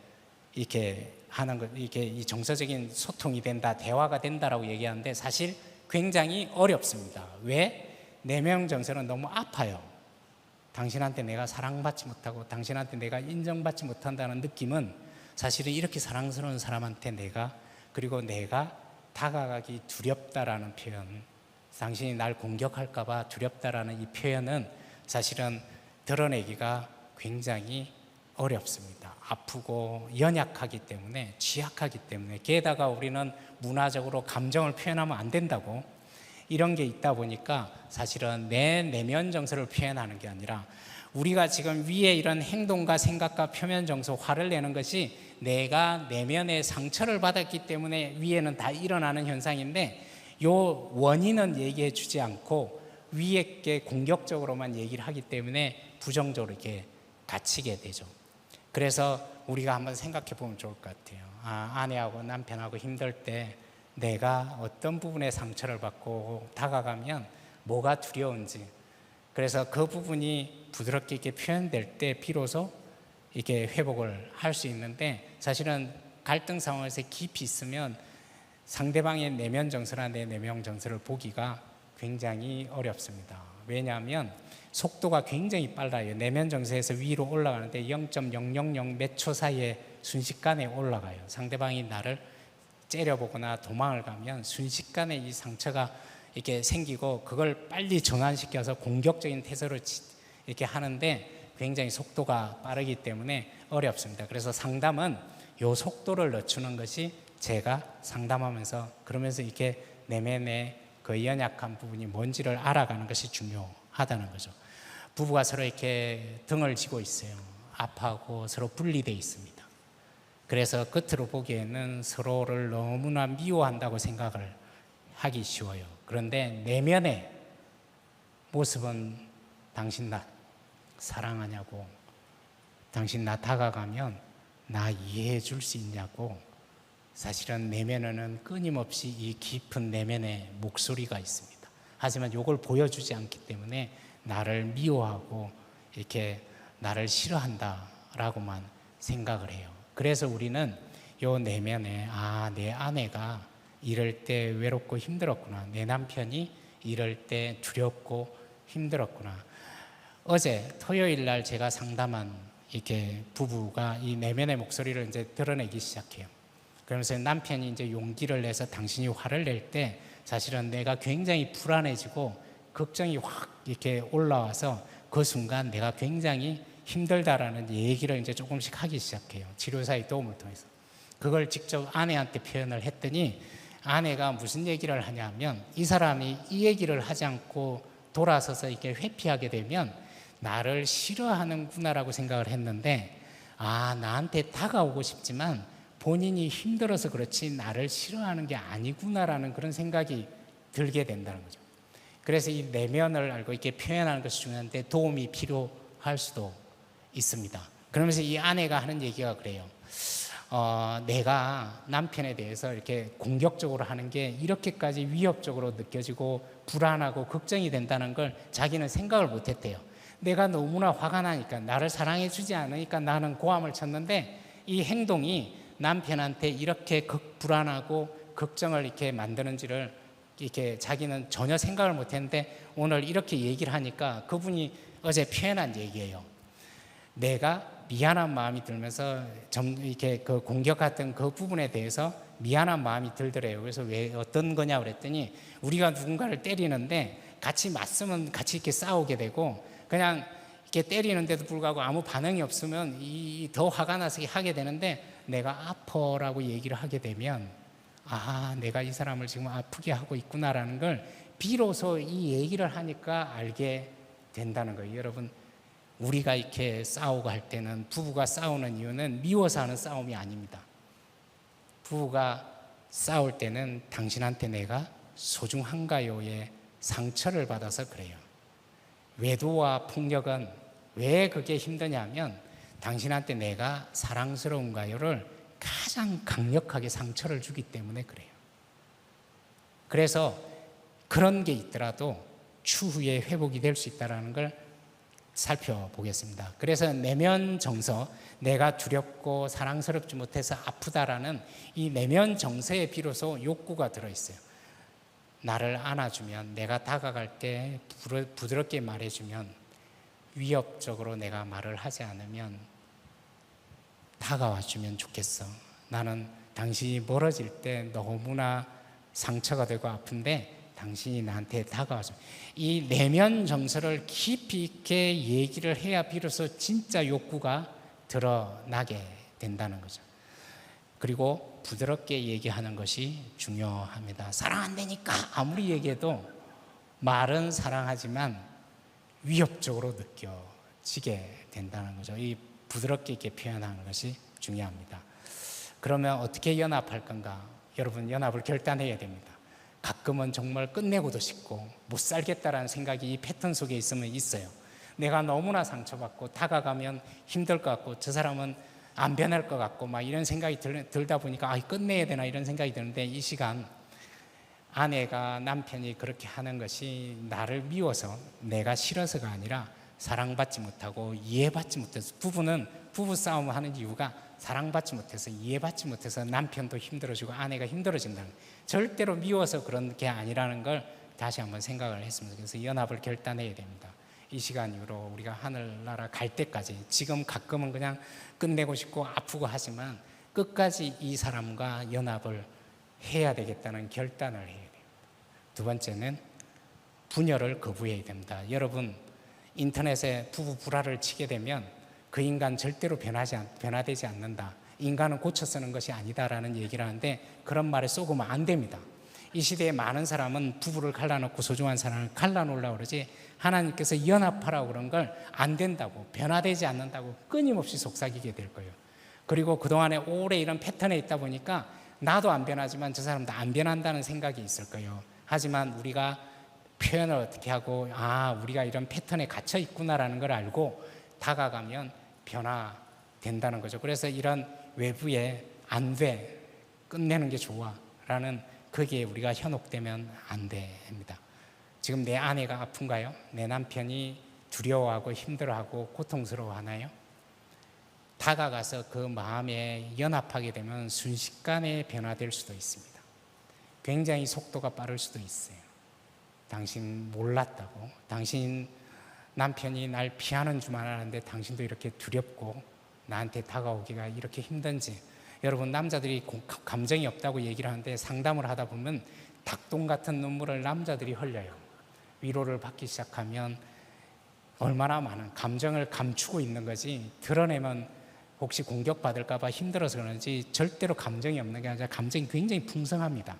이렇게 하는 것, 이게 이 정서적인 소통이 된다, 대화가 된다라고 얘기하는데 사실 굉장히 어렵습니다. 왜? 내면 정서는 너무 아파요. 당신한테 내가 사랑받지 못하고 당신한테 내가 인정받지 못한다는 느낌은 사실은 이렇게 사랑스러운 사람한테 내가 다가가기 두렵다라는 표현, 당신이 날 공격할까봐 두렵다라는 이 표현은 사실은 드러내기가 굉장히 어렵습니다. 아프고 연약하기 때문에, 취약하기 때문에, 게다가 우리는 문화적으로 감정을 표현하면 안 된다고 이런 게 있다 보니까 사실은 내 내면 정서를 표현하는 게 아니라 우리가 지금 위에 이런 행동과 생각과 표면 정서, 화를 내는 것이 내가 내면에 상처를 받았기 때문에 위에는 다 일어나는 현상인데 요 원인은 얘기해 주지 않고 위에 게 공격적으로만 얘기를 하기 때문에 부정적으로 이렇게 갇히게 되죠. 그래서 우리가 한번 생각해 보면 좋을 것 같아요. 아내하고 남편하고 힘들 때 내가 어떤 부분에 상처를 받고 다가가면 뭐가 두려운지, 그래서 그 부분이 부드럽게 이렇게 표현될 때 비로소 이렇게 회복을 할 수 있는데 사실은 갈등 상황에서 깊이 있으면 상대방의 내면 정서나 내 내면 정서를 보기가 굉장히 어렵습니다. 왜냐하면 속도가 굉장히 빨라요. 내면 정서에서 위로 올라가는데 0.000 몇 초 사이에 순식간에 올라가요. 상대방이 나를 째려보거나 도망을 가면 순식간에 이 상처가 이렇게 생기고 그걸 빨리 전환시켜서 공격적인 태세로 이렇게 하는데 굉장히 속도가 빠르기 때문에 어렵습니다. 그래서 상담은 요 속도를 늦추는 것이 제가 상담하면서 그러면서 이렇게 내면의 그 연약한 부분이 뭔지를 알아가는 것이 중요하다는 거죠. 부부가 서로 이렇게 등을 지고 있어요. 아파하고 서로 분리되어 있습니다. 그래서 겉으로 보기에는 서로를 너무나 미워한다고 생각을 하기 쉬워요. 그런데 내면의 모습은 당신 나 사랑하냐고, 당신 나 다가가면 나 이해해 줄 수 있냐고, 사실은 내면에는 끊임없이 이 깊은 내면의 목소리가 있습니다. 하지만 이걸 보여주지 않기 때문에 나를 미워하고 이렇게 나를 싫어한다라고만 생각을 해요. 그래서 우리는 요 내면에 내 아내가 이럴 때 외롭고 힘들었구나, 내 남편이 이럴 때 두렵고 힘들었구나. 어제 토요일 날 제가 상담한 이렇게 부부가 이 내면의 목소리를 이제 드러내기 시작해요. 그러면서 남편이 이제 용기를 내서 당신이 화를 낼 때 사실은 내가 굉장히 불안해지고 걱정이 확 이렇게 올라와서 그 순간 내가 굉장히 힘들다라는 얘기를 이제 조금씩 하기 시작해요. 치료사의 도움을 통해서. 그걸 직접 아내한테 표현을 했더니 아내가 무슨 얘기를 하냐면 이 사람이 이 얘기를 하지 않고 돌아서서 이렇게 회피하게 되면 나를 싫어하는구나라고 생각을 했는데 나한테 다가오고 싶지만 본인이 힘들어서 그렇지 나를 싫어하는 게 아니구나라는 그런 생각이 들게 된다는 거죠. 그래서 이 내면을 알고 이렇게 표현하는 것이 중요한데 도움이 필요할 수도 있습니다. 그러면서 이 아내가 하는 얘기가 그래요. 내가 남편에 대해서 이렇게 공격적으로 하는 게 이렇게까지 위협적으로 느껴지고 불안하고 걱정이 된다는 걸 자기는 생각을 못했대요. 내가 너무나 화가 나니까, 나를 사랑해 주지 않으니까 나는 고함을 쳤는데 이 행동이 남편한테 이렇게 불안하고 걱정을 이렇게 만드는지를 이렇게 자기는 전혀 생각을 못했는데 오늘 이렇게 얘기를 하니까 그분이 어제 표현한 얘기예요. 내가 미안한 마음이 들면서 이렇게 그 공격했던 그 부분에 대해서 미안한 마음이 들더래요. 그래서 왜 어떤 거냐 그랬더니 우리가 누군가를 때리는데 같이 맞으면 같이 이렇게 싸우게 되고 그냥 이렇게 때리는데도 불구하고 아무 반응이 없으면 더 화가 나서 하게 되는데 내가 아파라고 얘기를 하게 되면 내가 이 사람을 지금 아프게 하고 있구나라는 걸 비로소 이 얘기를 하니까 알게 된다는 거예요. 여러분, 우리가 이렇게 싸우고 할 때는 부부가 싸우는 이유는 미워서 하는 싸움이 아닙니다. 부부가 싸울 때는 당신한테 내가 소중한가요의 상처를 받아서 그래요. 외도와 폭력은 왜 그게 힘드냐면 당신한테 내가 사랑스러운가요를 가장 강력하게 상처를 주기 때문에 그래요. 그래서 그런 게 있더라도 추후에 회복이 될 수 있다는 걸 살펴보겠습니다. 그래서 내면 정서, 내가 두렵고 사랑스럽지 못해서 아프다라는 이 내면 정서에 비로소 욕구가 들어있어요. 나를 안아주면, 내가 다가갈 때 부드럽게 말해주면, 위협적으로 내가 말을 하지 않으면 다가와주면 좋겠어. 나는 당신이 멀어질 때 너무나 상처가 되고 아픈데 당신이 나한테 다가와줘. 이 내면 정서를 깊이 있게 얘기를 해야 비로소 진짜 욕구가 드러나게 된다는 거죠. 그리고 부드럽게 얘기하는 것이 중요합니다. 사랑한다니까 아무리 얘기해도 말은 사랑하지만 위협적으로 느껴지게 된다는 거죠. 이 부드럽게 이렇게 표현하는 것이 중요합니다. 그러면 어떻게 연합할 건가? 여러분, 연합을 결단해야 됩니다. 가끔은 정말 끝내고도 싶고 못 살겠다라는 생각이 이 패턴 속에 있으면 있어요. 내가 너무나 상처받고 다가가면 힘들 것 같고 저 사람은 안 변할 것 같고 막 이런 생각이 들다 보니까 끝내야 되나 이런 생각이 드는데 이 시간 아내가 남편이 그렇게 하는 것이 나를 미워서 내가 싫어서가 아니라 사랑받지 못하고 이해받지 못해서 부부는 부부싸움을 하는 이유가 사랑받지 못해서 이해받지 못해서 남편도 힘들어지고 아내가 힘들어진다는 거예요. 절대로 미워서 그런 게 아니라는 걸 다시 한번 생각을 했습니다. 그래서 연합을 결단해야 됩니다. 이 시간 이후로 우리가 하늘나라 갈 때까지 지금 가끔은 그냥 끝내고 싶고 아프고 하지만 끝까지 이 사람과 연합을 해야 되겠다는 결단을 해야 돼요. 두 번째는 분열을 거부해야 됩니다. 여러분, 인터넷에 부부 불화를 치게 되면 그 인간 절대로 변화되지 않는다. 인간은 고쳐 쓰는 것이 아니다라는 얘기를 하는데 그런 말에 속으면 안 됩니다. 이 시대에 많은 사람은 부부를 갈라놓고 소중한 사람을 갈라놓으려고 그러지 하나님께서 연합하라고 그런 걸 안 된다고, 변화되지 않는다고 끊임없이 속삭이게 될 거예요. 그리고 그동안에 오래 이런 패턴에 있다 보니까 나도 안 변하지만 저 사람도 안 변한다는 생각이 있을 거예요. 하지만 우리가 표현을 어떻게 하고 우리가 이런 패턴에 갇혀 있구나라는 걸 알고 다가가면 변화된다는 거죠. 그래서 이런 외부에 안 돼, 끝내는 게 좋아 라는 거기에 우리가 현혹되면 안 됩니다. 지금 내 아내가 아픈가요? 내 남편이 두려워하고 힘들어하고 고통스러워하나요? 다가가서 그 마음에 연합하게 되면 순식간에 변화될 수도 있습니다. 굉장히 속도가 빠를 수도 있어요. 당신 몰랐다고, 당신 남편이 날 피하는 줄만 알았는데 당신도 이렇게 두렵고 나한테 다가오기가 이렇게 힘든지. 여러분, 남자들이 감정이 없다고 얘기를 하는데 상담을 하다 보면 닭똥 같은 눈물을 남자들이 흘려요. 위로를 받기 시작하면 얼마나 많은 감정을 감추고 있는 거지, 드러내면 혹시 공격받을까 봐 힘들어서 그런지 절대로 감정이 없는 게 아니라 감정이 굉장히 풍성합니다.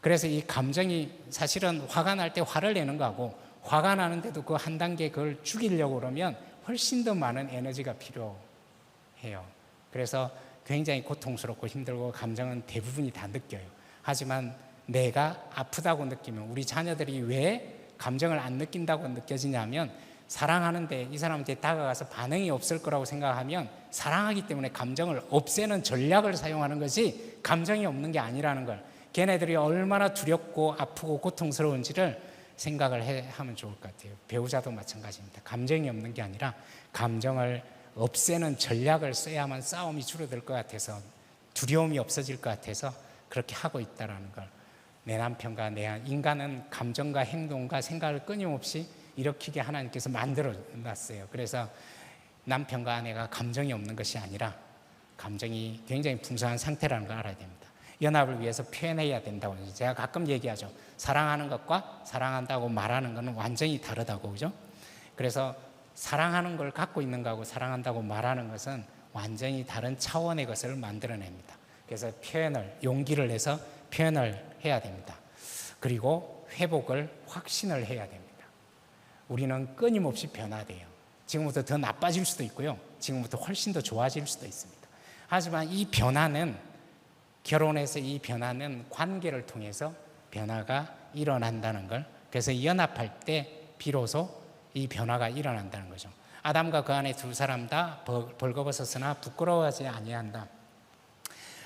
그래서 이 감정이 사실은 화가 날 때 화를 내는 거하고 화가 나는데도 그 한 단계 그걸 죽이려고 그러면 훨씬 더 많은 에너지가 필요해요. 그래서 굉장히 고통스럽고 힘들고 감정은 대부분이 다 느껴요. 하지만 내가 아프다고 느끼면, 우리 자녀들이 왜 감정을 안 느낀다고 느껴지냐면, 사랑하는데 이 사람한테 다가가서 반응이 없을 거라고 생각하면 사랑하기 때문에 감정을 없애는 전략을 사용하는 것이 감정이 없는 게 아니라는 걸, 걔네들이 얼마나 두렵고 아프고 고통스러운지를 생각을 하면 좋을 것 같아요. 배우자도 마찬가지입니다. 감정이 없는 게 아니라 감정을 없애는 전략을 써야만 싸움이 줄어들 것 같아서, 두려움이 없어질 것 같아서 그렇게 하고 있다는 걸, 내 남편과 인간은 감정과 행동과 생각을 끊임없이 일으키게 하나님께서 만들어 놨어요. 그래서 남편과 아내가 감정이 없는 것이 아니라 감정이 굉장히 풍성한 상태라는 걸 알아야 됩니다. 연합을 위해서 표현해야 된다고. 제가 가끔 얘기하죠. 사랑하는 것과 사랑한다고 말하는 것은 완전히 다르다고, 그죠? 그래서 사랑하는 걸 갖고 있는 거하고 사랑한다고 말하는 것은 완전히 다른 차원의 것을 만들어냅니다. 그래서 용기를 내서 표현을 해야 됩니다. 그리고 회복을 확신을 해야 됩니다. 우리는 끊임없이 변화돼요. 지금부터 더 나빠질 수도 있고요, 지금부터 훨씬 더 좋아질 수도 있습니다. 하지만 이 변화는, 결혼해서 이 변화는 관계를 통해서 변화가 일어난다는 걸, 그래서 연합할 때 비로소 이 변화가 일어난다는 거죠. 아담과 그 안에 두 사람 다 벌거벗었으나 부끄러워하지 아니한다.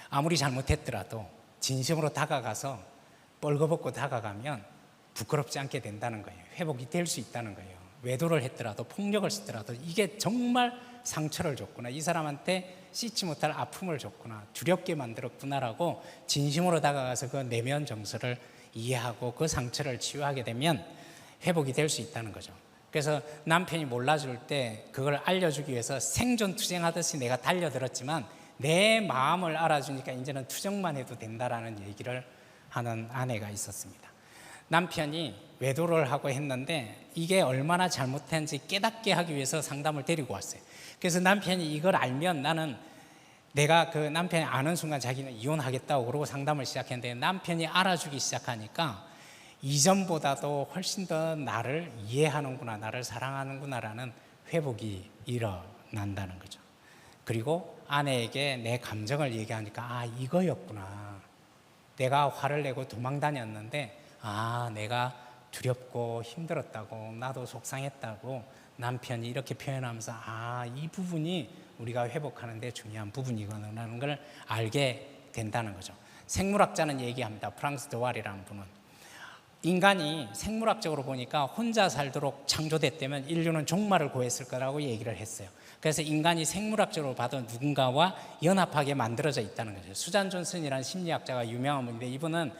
아무리 잘못했더라도 진심으로 다가가서 벌거벗고 다가가면 부끄럽지 않게 된다는 거예요. 회복이 될 수 있다는 거예요. 외도를 했더라도, 폭력을 쓰더라도, 이게 정말 상처를 줬구나, 이 사람한테 씻지 못할 아픔을 줬구나, 두렵게 만들었구나라고 진심으로 다가가서 그 내면 정서를 이해하고 그 상처를 치유하게 되면 회복이 될 수 있다는 거죠. 그래서 남편이 몰라줄 때 그걸 알려주기 위해서 생존투쟁하듯이 내가 달려들었지만 내 마음을 알아주니까 이제는 투정만 해도 된다라는 얘기를 하는 아내가 있었습니다. 남편이 외도를 하고 했는데 이게 얼마나 잘못했는지 깨닫게 하기 위해서 상담을 데리고 왔어요. 그래서 남편이 이걸 알면, 내가 그 남편이 아는 순간 자기는 이혼하겠다고 그러고 상담을 시작했는데, 남편이 알아주기 시작하니까 이전보다도 훨씬 더 나를 이해하는구나, 나를 사랑하는구나라는 회복이 일어난다는 거죠. 그리고 아내에게 내 감정을 얘기하니까, 이거였구나, 내가 화를 내고 도망 다녔는데 내가 두렵고 힘들었다고, 나도 속상했다고 남편이 이렇게 표현하면서 이 부분이 우리가 회복하는 데 중요한 부분이구나라는 걸 알게 된다는 거죠. 생물학자는 얘기합니다. 프랑스 드왈이라는 분은, 인간이 생물학적으로 보니까 혼자 살도록 창조됐다면 인류는 종말을 고했을 거라고 얘기를 했어요. 그래서 인간이 생물학적으로 봐도 누군가와 연합하게 만들어져 있다는 거죠. 수잔 존슨이라는 심리학자가 유명한 분인데, 이분은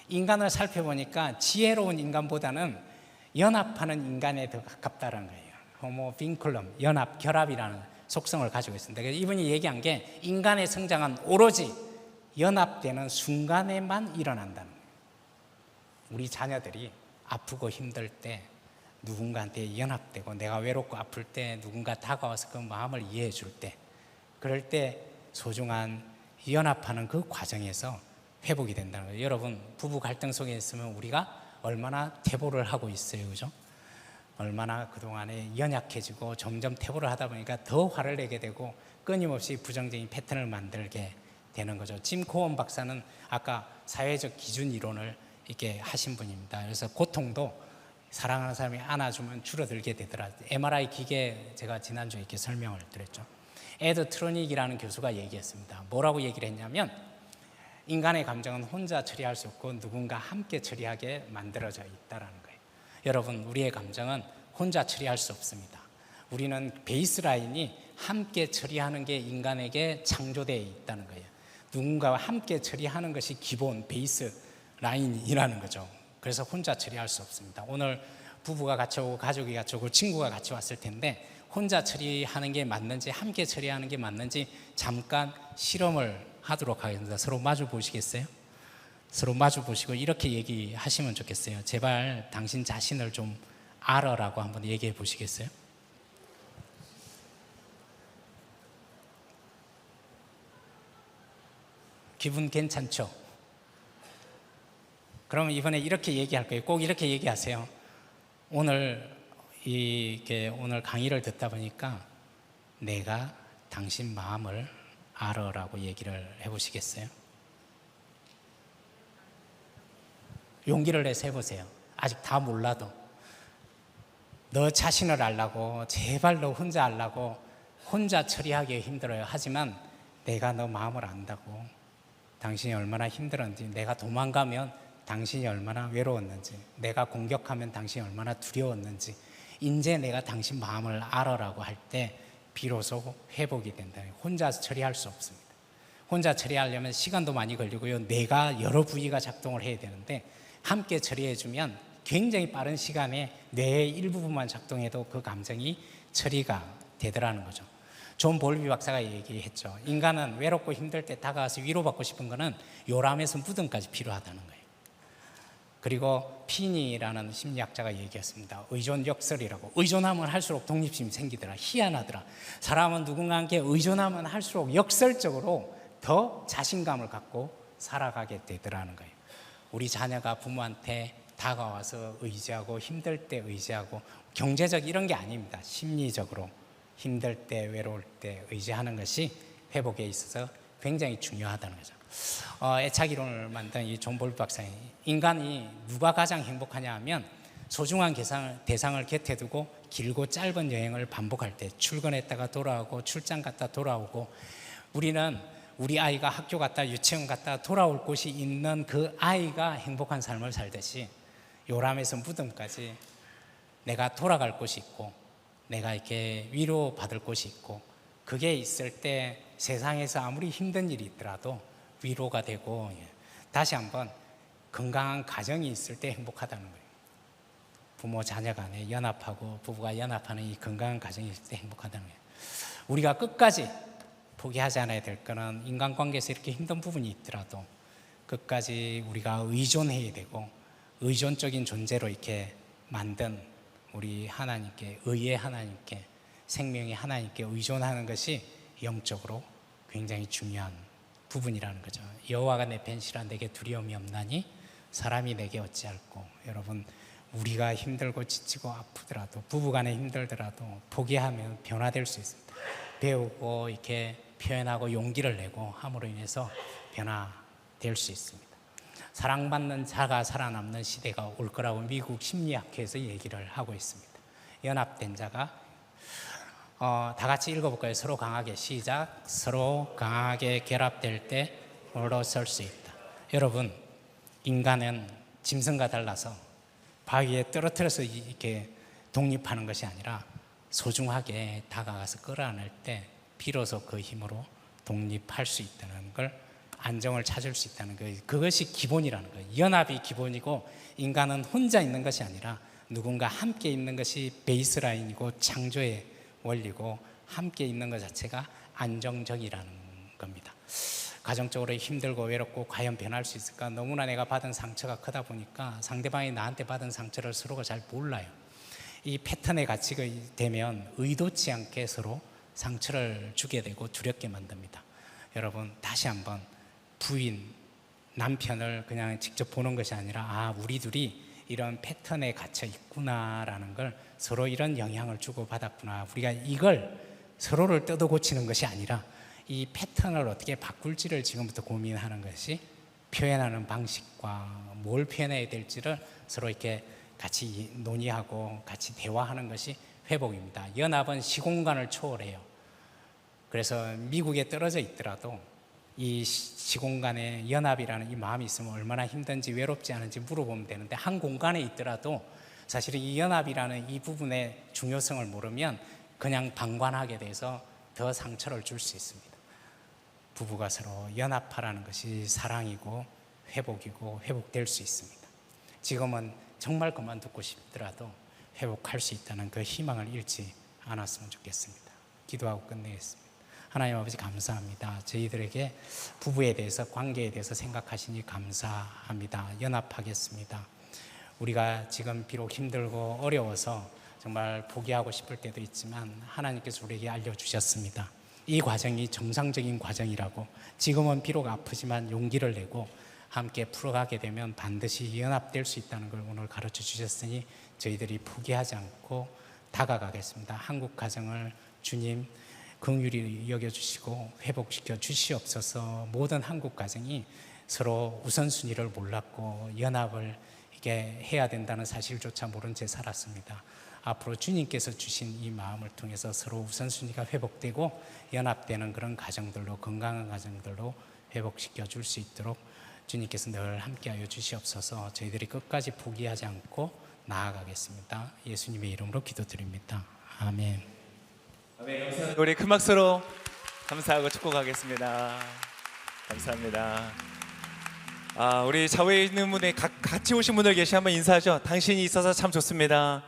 인간을 살펴보니까 지혜로운 인간보다는 연합하는 인간에 더 가깝다는 거예요. 호모 빈클럼, 연합, 결합이라는 속성을 가지고 있습니다. 그래서 이분이 얘기한 게, 인간의 성장은 오로지 연합되는 순간에만 일어난다는 거예요. 우리 자녀들이 아프고 힘들 때 누군가한테 연합되고, 내가 외롭고 아플 때 누군가 다가와서 그 마음을 이해해 줄 때, 그럴 때 소중한 연합하는 그 과정에서 회복이 된다는 거예요. 여러분, 부부 갈등 속에 있으면 우리가 얼마나 퇴보를 하고 있어요, 그죠? 얼마나 그동안에 연약해지고 점점 퇴보를 하다 보니까 더 화를 내게 되고 끊임없이 부정적인 패턴을 만들게 되는 거죠. 짐 코원 박사는 아까 사회적 기준 이론을 이렇게 하신 분입니다. 그래서 고통도 사랑하는 사람이 안아주면 줄어들게 되더라. MRI 기계 제가 지난주에 이렇게 설명을 드렸죠. 에드 트로닉이라는 교수가 얘기했습니다. 뭐라고 얘기를 했냐면, 인간의 감정은 혼자 처리할 수 없고 누군가 함께 처리하게 만들어져 있다는 거예요. 여러분, 우리의 감정은 혼자 처리할 수 없습니다. 우리는 베이스라인이 함께 처리하는 게 인간에게 창조되어 있다는 거예요. 누군가와 함께 처리하는 것이 기본 베이스 라인이라는 거죠. 그래서 혼자 처리할 수 없습니다. 오늘 부부가 같이 오고 가족이 같이 오고 친구가 같이 왔을 텐데, 혼자 처리하는 게 맞는지 함께 처리하는 게 맞는지 잠깐 실험을 하도록 하겠습니다. 서로 마주 보시겠어요? 서로 마주 보시고 이렇게 얘기하시면 좋겠어요. 제발 당신 자신을 좀 알아라고 한번 얘기해 보시겠어요? 기분 괜찮죠? 그러면 이번에 이렇게 얘기할 거예요. 꼭 이렇게 얘기하세요. 오늘 강의를 듣다 보니까 내가 당신 마음을 알아라고 얘기를 해보시겠어요? 용기를 내서 해보세요. 아직 다 몰라도. 너 자신을 알라고, 제발 너 혼자 알라고, 혼자 처리하기 힘들어요. 하지만 내가 너 마음을 안다고. 당신이 얼마나 힘들었는지, 내가 도망가면 당신이 얼마나 외로웠는지, 내가 공격하면 당신이 얼마나 두려웠는지, 이제 내가 당신 마음을 알아라고 할 때 비로소 회복이 된다. 혼자서 처리할 수 없습니다. 혼자 처리하려면 시간도 많이 걸리고요. 내가 여러 부위가 작동을 해야 되는데 함께 처리해주면 굉장히 빠른 시간에 뇌의 일부분만 작동해도 그 감정이 처리가 되더라는 거죠. 존 볼비 박사가 얘기했죠. 인간은 외롭고 힘들 때 다가가서 위로받고 싶은 거는 요람에서 무덤까지 필요하다는 거예요. 그리고 피니라는 심리학자가 얘기했습니다. 의존 역설이라고. 의존하면 할수록 독립심이 생기더라. 희한하더라. 사람은 누군가에게 의존하면 할수록 역설적으로 더 자신감을 갖고 살아가게 되더라는 거예요. 우리 자녀가 부모한테 다가와서 의지하고, 힘들 때 의지하고, 경제적 이런 게 아닙니다. 심리적으로 힘들 때, 외로울 때 의지하는 것이 회복에 있어서 굉장히 중요하다는 거죠. 애착 이론을 만든 이 존 볼비 박사님, 인간이 누가 가장 행복하냐 하면 소중한 대상을 곁에 두고 길고 짧은 여행을 반복할 때, 출근했다가 돌아오고 출장 갔다 돌아오고, 우리는 우리 아이가 학교 갔다 유치원 갔다 돌아올 곳이 있는 그 아이가 행복한 삶을 살듯이 요람에서 무덤까지 내가 돌아갈 곳이 있고, 내가 이렇게 위로받을 곳이 있고, 그게 있을 때 세상에서 아무리 힘든 일이 있더라도 위로가 되고, 다시 한번 건강한 가정이 있을 때 행복하다는 거예요. 부모 자녀 간에 연합하고 부부가 연합하는 이 건강한 가정이 있을 때 행복하다는 거예요. 우리가 끝까지 포기하지 않아야 될 거는, 인간관계에서 이렇게 힘든 부분이 있더라도 끝까지 우리가 의존해야 되고, 의존적인 존재로 이렇게 만든 우리 하나님께, 의의 하나님께, 생명의 하나님께 의존하는 것이 영적으로 굉장히 중요한 부분이라는 거죠. 여호와가 내 벤시라 내게 두려움이 없나니 사람이 내게 어찌할꼬. 여러분, 우리가 힘들고 지치고 아프더라도, 부부간에 힘들더라도 포기하면 변화될 수 있습니다. 배우고 이렇게 표현하고 용기를 내고 함으로 인해서 변화될 수 있습니다. 사랑받는 자가 살아남는 시대가 올 거라고 미국 심리학회에서 얘기를 하고 있습니다. 연합된 자가 다 같이 읽어볼까요? 서로 강하게. 시작. 서로 강하게 결합될 때 올라설 수 있다. 여러분, 인간은 짐승과 달라서 바위에 떨어뜨려서 이렇게 독립하는 것이 아니라 소중하게 다가가서 끌어안을 때 비로소 그 힘으로 독립할 수 있다는 걸, 안정을 찾을 수 있다는 거, 그것이 기본이라는 거예요. 연합이 기본이고, 인간은 혼자 있는 것이 아니라 누군가 함께 있는 것이 베이스라인이고 창조의 원리고, 함께 있는 것 자체가 안정적이라는 겁니다. 가정적으로 힘들고 외롭고 과연 변할 수 있을까? 너무나 내가 받은 상처가 크다 보니까 상대방이 나한테 받은 상처를 서로가 잘 몰라요. 이 패턴에 갇히게 되면 의도치 않게 서로 상처를 주게 되고 두렵게 만듭니다. 여러분, 다시 한번 부인, 남편을 그냥 직접 보는 것이 아니라, 우리 둘이 이런 패턴에 갇혀 있구나라는 걸, 서로 이런 영향을 주고 받았구나, 우리가 이걸 서로를 뜯어 고치는 것이 아니라 이 패턴을 어떻게 바꿀지를 지금부터 고민하는 것이, 표현하는 방식과 뭘 표현해야 될지를 서로 이렇게 같이 논의하고 같이 대화하는 것이 회복입니다. 연합은 시공간을 초월해요. 그래서 미국에 떨어져 있더라도 이 시공간에 연합이라는 이 마음이 있으면 얼마나 힘든지, 외롭지 않은지 물어보면 되는데, 한 공간에 있더라도 사실은 이 연합이라는 이 부분의 중요성을 모르면 그냥 방관하게 돼서 더 상처를 줄 수 있습니다. 부부가 서로 연합하라는 것이 사랑이고 회복이고, 회복될 수 있습니다. 지금은 정말 그만두고 싶더라도 회복할 수 있다는 그 희망을 잃지 않았으면 좋겠습니다. 기도하고 끝내겠습니다. 하나님 아버지, 감사합니다. 저희들에게 부부에 대해서, 관계에 대해서 생각하시니 감사합니다. 연합하겠습니다. 우리가 지금 비록 힘들고 어려워서 정말 포기하고 싶을 때도 있지만, 하나님께서 우리에게 알려주셨습니다. 이 과정이 정상적인 과정이라고, 지금은 비록 아프지만 용기를 내고 함께 풀어가게 되면 반드시 연합될 수 있다는 걸 오늘 가르쳐 주셨으니 저희들이 포기하지 않고 다가가겠습니다. 한국 가정을 주님 긍휼히 여겨주시고 회복시켜 주시옵소서. 모든 한국 가정이 서로 우선순위를 몰랐고 연합을 이게 해야 된다는 사실조차 모른 채 살았습니다. 앞으로 주님께서 주신 이 마음을 통해서 서로 우선순위가 회복되고 연합되는 그런 가정들로, 건강한 가정들로 회복시켜 줄 수 있도록 주님께서 늘 함께하여 주시옵소서. 저희들이 끝까지 포기하지 않고 나아가겠습니다. 예수님의 이름으로 기도드립니다. 아멘. 우리 큰 박수로 감사하고 축복하겠습니다. 감사합니다. 우리 좌우에 있는 분에 같이 오신 분들 계시 한번 인사하죠. 당신이 있어서 참 좋습니다.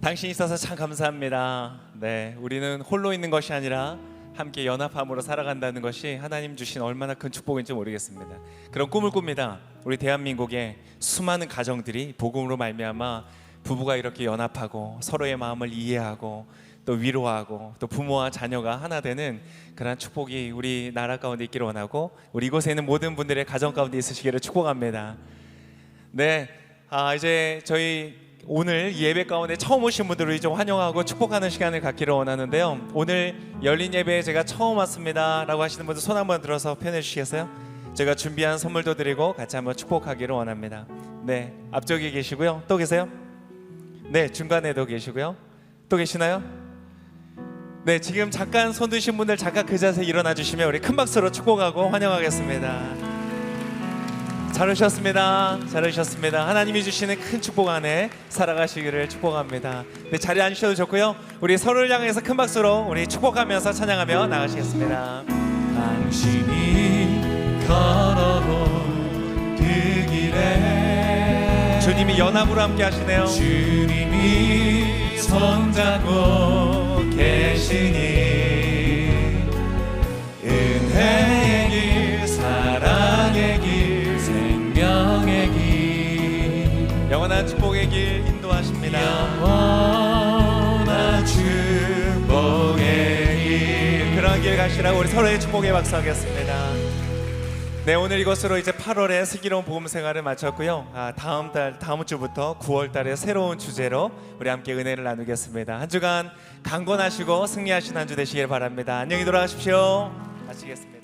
당신이 있어서 참 감사합니다. 네, 우리는 홀로 있는 것이 아니라 함께 연합함으로 살아간다는 것이 하나님 주신 얼마나 큰 축복인지 모르겠습니다. 그런 꿈을 꿉니다. 우리 대한민국의 수많은 가정들이 복음으로 말미암아 부부가 이렇게 연합하고 서로의 마음을 이해하고 또 위로하고 또 부모와 자녀가 하나 되는 그런 축복이 우리 나라 가운데 있기를 원하고 우리 이곳에 있는 모든 분들의 가정 가운데 있으시기를 축복합니다. 네, 이제 저희 오늘 예배 가운데 처음 오신 분들을 좀 환영하고 축복하는 시간을 갖기를 원하는데요. 오늘 열린 예배에 제가 처음 왔습니다 라고 하시는 분들 손 한번 들어서 표현해 주시겠어요? 제가 준비한 선물도 드리고 같이 한번 축복하기를 원합니다. 네, 앞쪽에 계시고요. 또 계세요? 네, 중간에도 계시고요. 또 계시나요? 네, 지금 잠깐 손 드신 분들 잠깐 그 자세에 일어나 주시면 우리 큰 박수로 축복하고 환영하겠습니다. 잘 오셨습니다. 잘 오셨습니다. 하나님이 주시는 큰 축복 안에 살아가시기를 축복합니다. 네, 자리에 앉으셔도 좋고요. 우리 서로를 향해서 큰 박수로 우리 축복하면서 찬양하며 나가시겠습니다. 당신이 걸어온 그 길에 주님이 연합으로 함께 하시네요. 주님이 손잡고 계시니 은혜의 길, 사랑의 길, 생명의 길, 영원한 축복의 길 인도하십니다. 영원한 축복의 길. 그런 길 가시라고 우리 서로의 축복에 박수하겠습니다. 네, 오늘 이것으로 이제 8월의 슬기로운 복음 생활을 마쳤고요. 다음 주부터 9월 달에 새로운 주제로 우리 함께 은혜를 나누겠습니다. 한 주간 강건하시고 승리하신 한 주 되시길 바랍니다. 안녕히 돌아가십시오. 마치겠습니다.